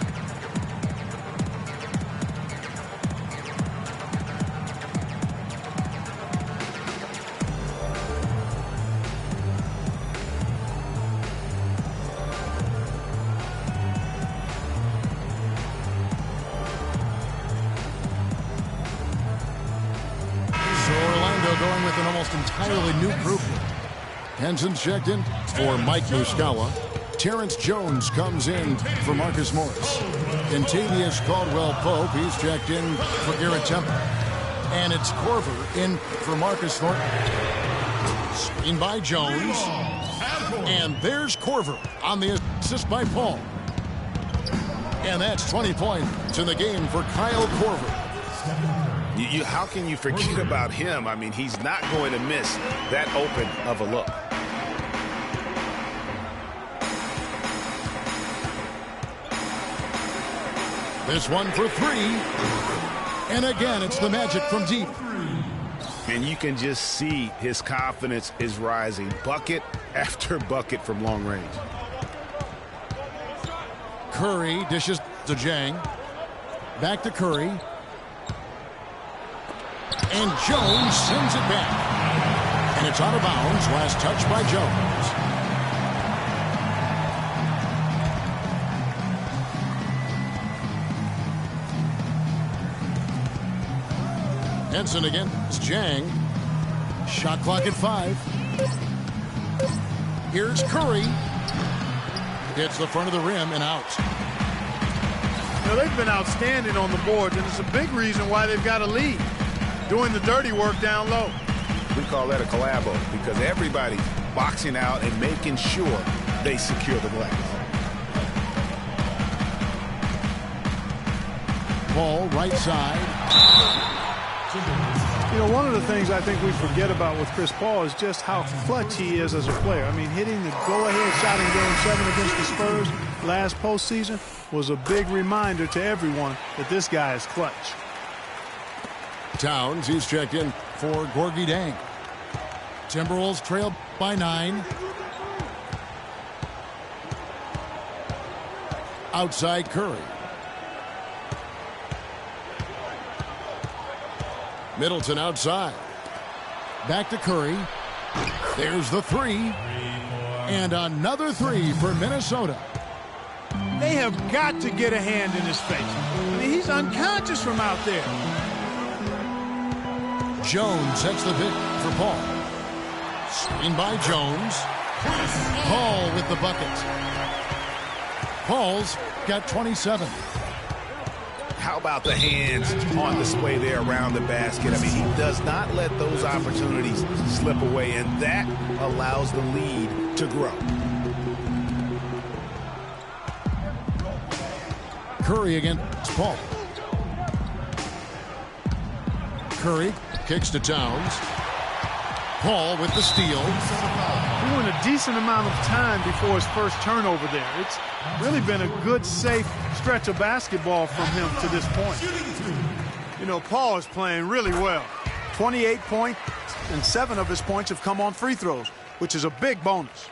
Entirely new group. Henson's checked in for Mike Muscala. Terrence Jones comes in for Marcus Morris. Kentavious Caldwell-Pope, he's checked in for Garrett Temple. And it's Korver in for Marcus Thornton. Screen by Jones. And there's Korver on the assist by Paul. And that's 20 points in the game for Kyle Korver. How can you forget about him? I mean, he's not going to miss that open of a look. This one for 3. And again, it's the Magic from deep. And you can just see his confidence is rising. Bucket after bucket from long range. Curry dishes to Jang. Back to Curry. And Jones sends it back. And it's out of bounds. Last touch by Jones. Henson against Jang. Shot clock at 5. Here's Curry. Hits the front of the rim and out. You know, they've been outstanding on the boards, and it's a big reason why they've got a lead. Doing the dirty work down low. We call that a collabo because everybody's boxing out and making sure they secure the glass. Paul, right side. You know, one of the things I think we forget about with Chris Paul is just how clutch he is as a player. I mean, hitting the go-ahead shot in Game 7 against the Spurs last postseason was a big reminder to everyone that this guy is clutch. Towns, he's checked in for Gorgie Dang. Timberwolves trail by 9. Outside Curry. Middleton outside. Back to Curry. There's the 3. And another 3 for Minnesota. They have got to get a hand in his face. I mean, he's unconscious from out there. Jones sets the pick for Paul. Screen by Jones. Paul with the bucket. Paul's got 27. How about the hands on display there around the basket? I mean, he does not let those opportunities slip away, and that allows the lead to grow. Curry against Paul. Curry kicks to Towns. Paul with the steal. Doing a decent amount of time before his first turnover there. It's really been a good, safe stretch of basketball from him to this point. You know, Paul is playing really well. 28 points, and 7 of his points have come on free throws, which is a big bonus.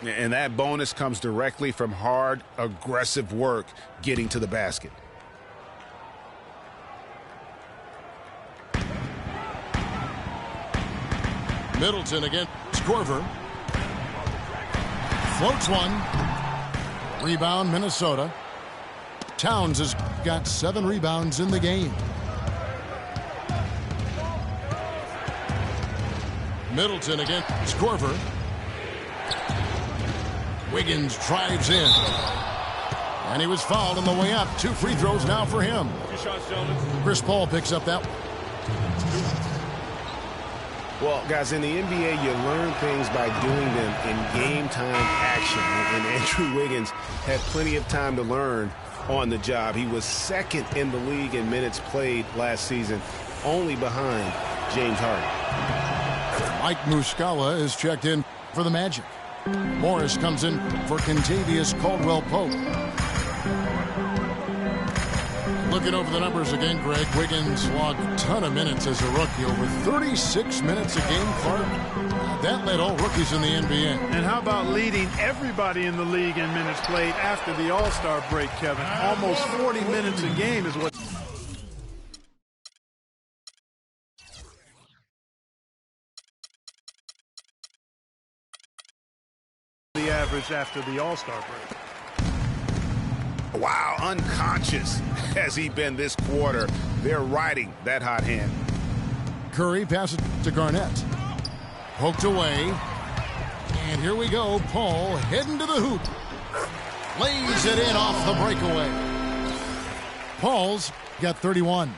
And that bonus comes directly from hard, aggressive work getting to the basket. Middleton against Corver. Floats one. Rebound, Minnesota. Towns has got 7 rebounds in the game. Middleton against Corver. Wiggins drives in. And he was fouled on the way up. 2 free throws now for him. Chris Paul picks up that one. Well, guys, in the NBA, you learn things by doing them in game-time action. And Andrew Wiggins had plenty of time to learn on the job. He was 2nd in the league in minutes played last season, only behind James Harden. Mike Muscala is checked in for the Magic. Morris comes in for Kentavious Caldwell-Pope. Looking over the numbers again, Greg, Wiggins logged a ton of minutes as a rookie, over 36 minutes a game, Clark. That led all rookies in the NBA. And how about leading everybody in the league in minutes played after the All-Star break, Kevin? Almost 40 minutes a game is what... the average after the All-Star break. Wow, unconscious has he been this quarter. They're riding that hot hand. Curry passes to Garnett. Poked away. And here we go. Paul heading to the hoop. Lays it in off the breakaway. Paul's got 31.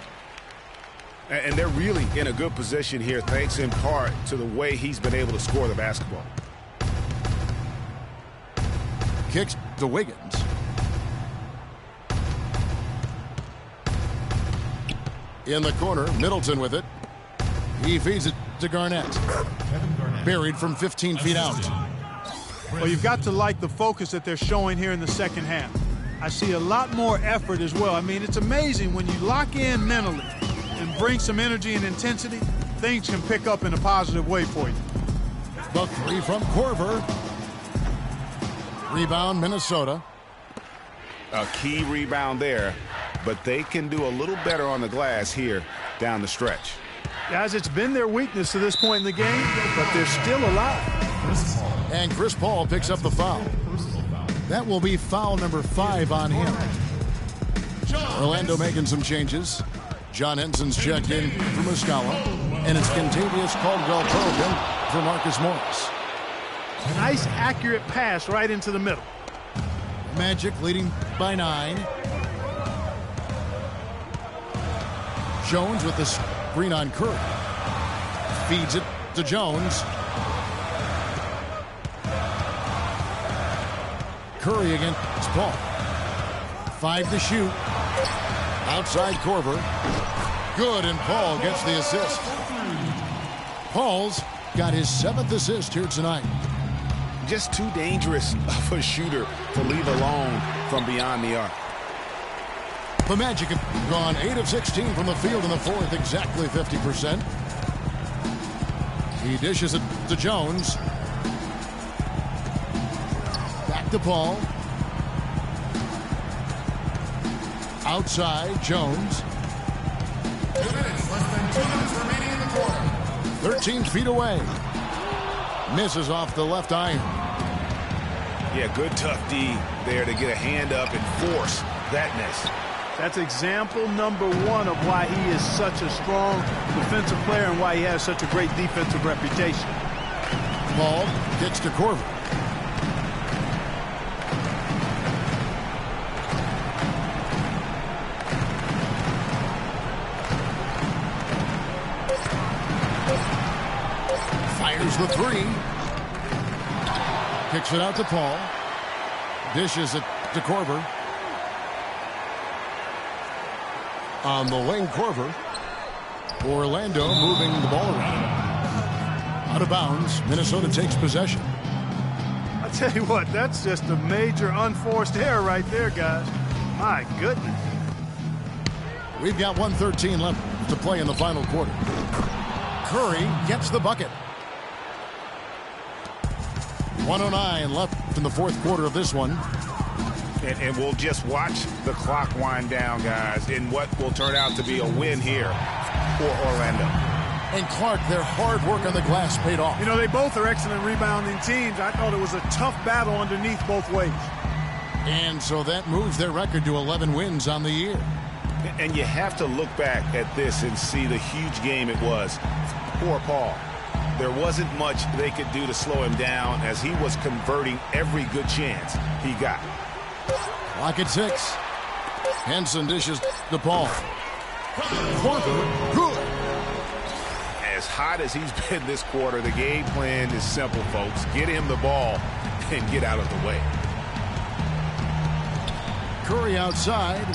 And they're really in a good position here, thanks in part to the way he's been able to score the basketball. Kicks to Wiggins. In the corner, Middleton with it. He feeds it to Garnett. Buried from 15 feet out. Well, you've got to like the focus that they're showing here in the second half. I see a lot more effort as well. I mean, it's amazing when you lock in mentally and bring some energy and intensity, things can pick up in a positive way for you. The 3 from Corver. Rebound, Minnesota. A key rebound there, but they can do a little better on the glass here down the stretch. Guys, it's been their weakness to this point in the game, but they're still alive. And Chris Paul picks up the foul. That will be foul number 5 on him. Orlando making some changes. John Henson's checked in for Muscala. And it's Contavious Caldwell-Pope for Marcus Morris. Nice, accurate pass right into the middle. Magic leading by 9. Jones with the screen on Curry. Feeds it to Jones. Curry against Paul. 5 to shoot. Outside Korver. Good, and Paul gets the assist. Paul's got his 7th assist here tonight. Just too dangerous of a shooter to leave alone from beyond the arc. The Magic have gone 8 of 16 from the field in the fourth, exactly 50%. He dishes it to Jones. Back to Paul. Outside, Jones. 2 minutes, less than 2 minutes remaining in the quarter. 13 feet away. Misses off the left iron. Yeah, good tough D there to get a hand up and force that miss. That's example number 1 of why he is such a strong defensive player and why he has such a great defensive reputation. Paul gets to Korver. Fires the 3. Kicks it out to Paul. Dishes it to Korver. On the wing, Korver. Orlando moving the ball around. Out of bounds. Minnesota takes possession. I tell you what, that's just a major unforced error right there, guys. My goodness. We've got 1:13 left to play in the final quarter. Curry gets the bucket. 1:09 left in the fourth quarter of this one. And we'll just watch the clock wind down, guys, in what will turn out to be a win here for Orlando. And Clark, their hard work on the glass paid off. You know, they both are excellent rebounding teams. I thought it was a tough battle underneath both ways. And so that moves their record to 11 wins on the year. And you have to look back at this and see the huge game it was for Paul. There wasn't much they could do to slow him down as he was converting every good chance he got. Clock at 6. Henson dishes to Paul. Korver, good. As hot as he's been this quarter, the game plan is simple, folks. Get him the ball and get out of the way. Curry outside.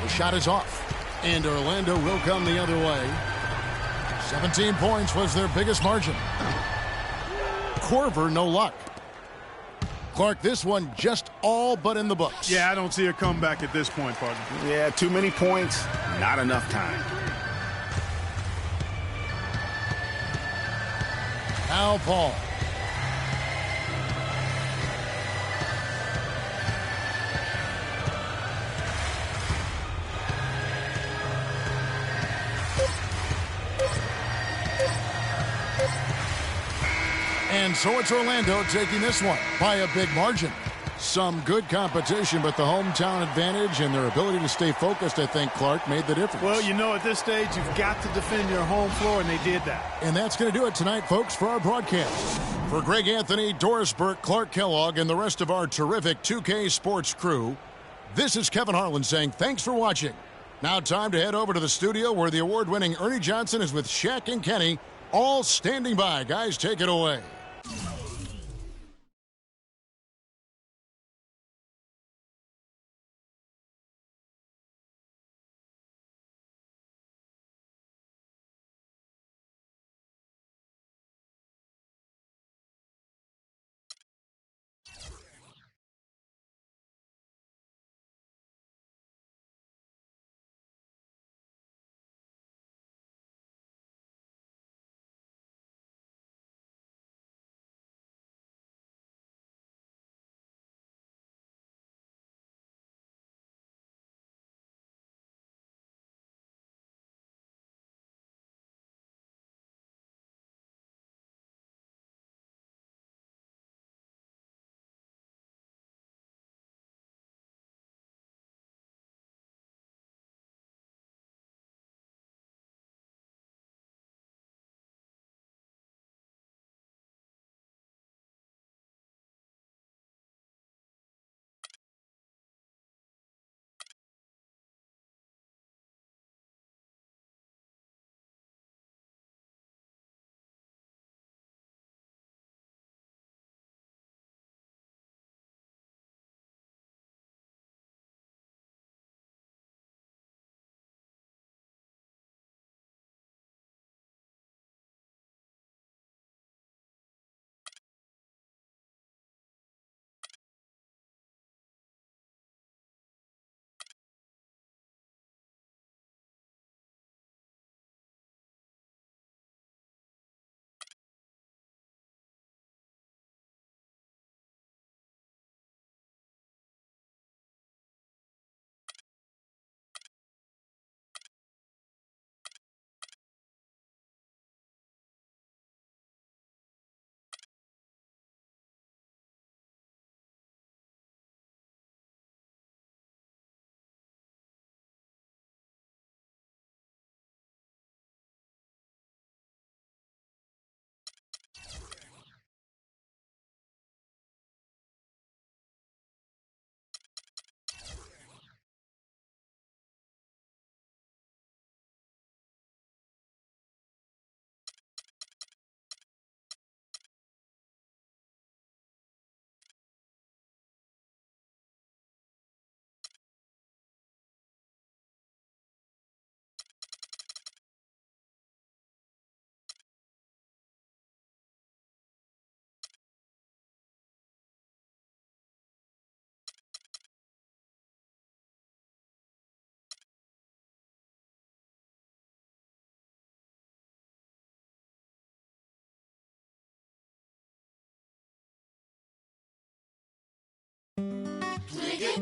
The shot is off. And Orlando will come the other way. 17 points was their biggest margin. Korver, no luck. Clark, this one just all but in the books. Yeah, I don't see a comeback at this point, partner. Yeah, too many points, not enough time. Now Paul. And so it's Orlando taking this one by a big margin. Some good competition, but the hometown advantage and their ability to stay focused, I think, Clark, made the difference. Well, you know, at this stage, you've got to defend your home floor, and they did that. And that's going to do it tonight, folks, for our broadcast. For Greg Anthony, Doris Burke, Clark Kellogg, and the rest of our terrific 2K Sports crew, this is Kevin Harlan saying thanks for watching. Now time to head over to the studio where the award-winning Ernie Johnson is with Shaq and Kenny, all standing by. Guys, take it away.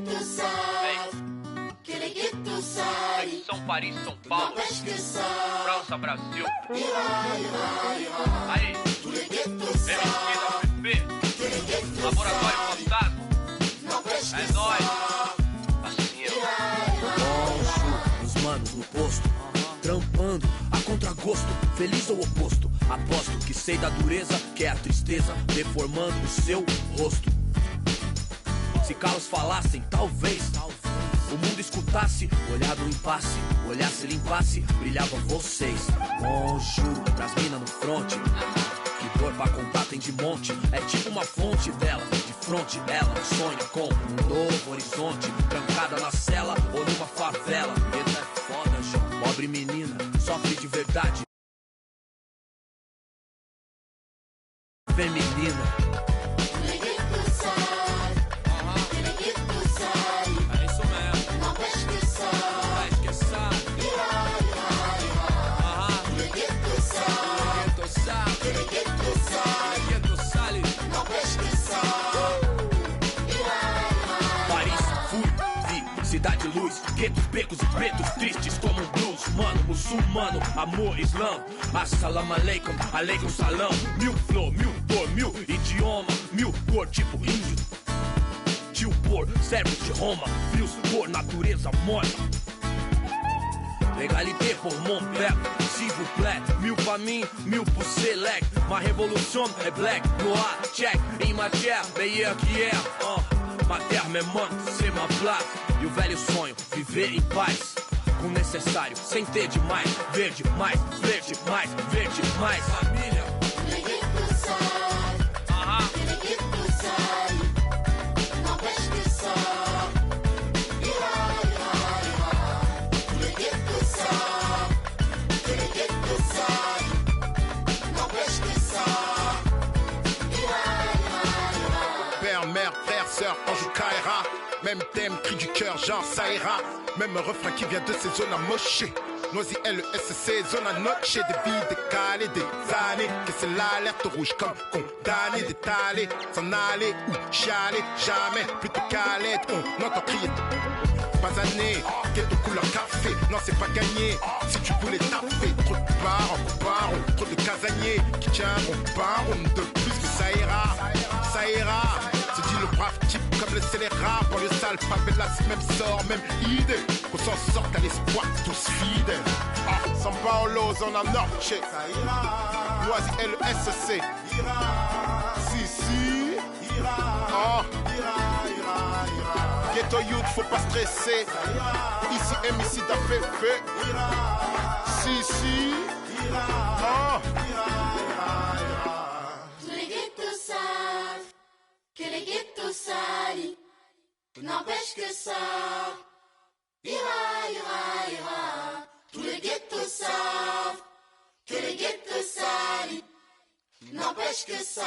ghettos savent que les ghettos salent. São Paris, São Paulo, N'empêche que ça França, Brasil. ira. Aí, Tous les ghettos savent MSP, que les ghettos Laboratório salent. Fantasma. N'empêche É que nóis. ça Assim, ó. Poncho, os manos no posto, trampando a contragosto, feliz ou oposto. Aposto que sei da dureza, que é a tristeza, deformando o seu rosto. Se calos falassem, talvez o mundo escutasse, olhar no impasse, olhasse, limpasse, brilhavam vocês. Poncho, pras minas no fronte, que dor pra contar tem de monte. É tipo uma fonte dela, de fronte ela sonha com um novo horizonte. Trancada na cela ou numa favela. Medo é foda, João. Pobre menina, sofre de verdade. Feminina. les ghettos savent que les ghettos salent. É isso mesmo. N'empêche que ça Acho que sabe. ira. Tous les ghettos savent Ghetto sabe. que les ghettos salent. Ghetto sale. N'empêche que ça Paris, fui, vi, cidade luz, guetos, becos e pretos tristes como um blues. Mano, muçulmano, amor, islã. Assalamu alaikum, aleikum salam. Mil flor, mil dor, mil idioma, mil cor, tipo índio. Tio por, servos de Roma, frios por natureza morta. Légalité pour mon peuple, s'il vous plaît. Mil pra mim, mil pro select. Ma révolution é black, noir, check. Em matière, meilleur qu'hier. Ma terre me manque, c'est ma place. E o velho sonho, viver em paz. Com o necessário, sem ter demais. Verde mais, verde mais, verde mais. Família. les ghettos savent que les ghettos salent. N'empêche que ça ira. Tous les ghettos savent que les ghettos salent. N'empêche que ça Père, mère, frère, sœur, ange ou Kaira. Même thème, cri du cœur, genre ça ira. Même refrain qui vient de ces zones amochées. Noisy LSC, zone à noche, des vies décalées, des années. Que c'est l'alerte rouge comme condamné, d'étaler, s'en aller ou chialer, jamais. Plutôt qu'à l'aide, on entend crier. Pas année, ghetto couleur café, non c'est pas gagné. Si tu voulais taper, trop de barons, trop de casaniers qui tiendront pas rond de plus que ça ira, se dit le brave type comme le scélérat. Pour le sale, pas Bellas, même sort, même idée. Qu'on s'en sorte à l'espoir, tous fidèles. Ah, São Paulo, zone à Norche, ça ira. Noisy LSC, ira. Si, ira. Oh, ira. Ghetto youth, faut pas stresser. Ici, ici, d'APP. Si, oh. Tous les ghettos savent que les ghettos salent. N'empêche que ça ira. Tous les ghettos savent que les ghettos salent. N'empêche que ça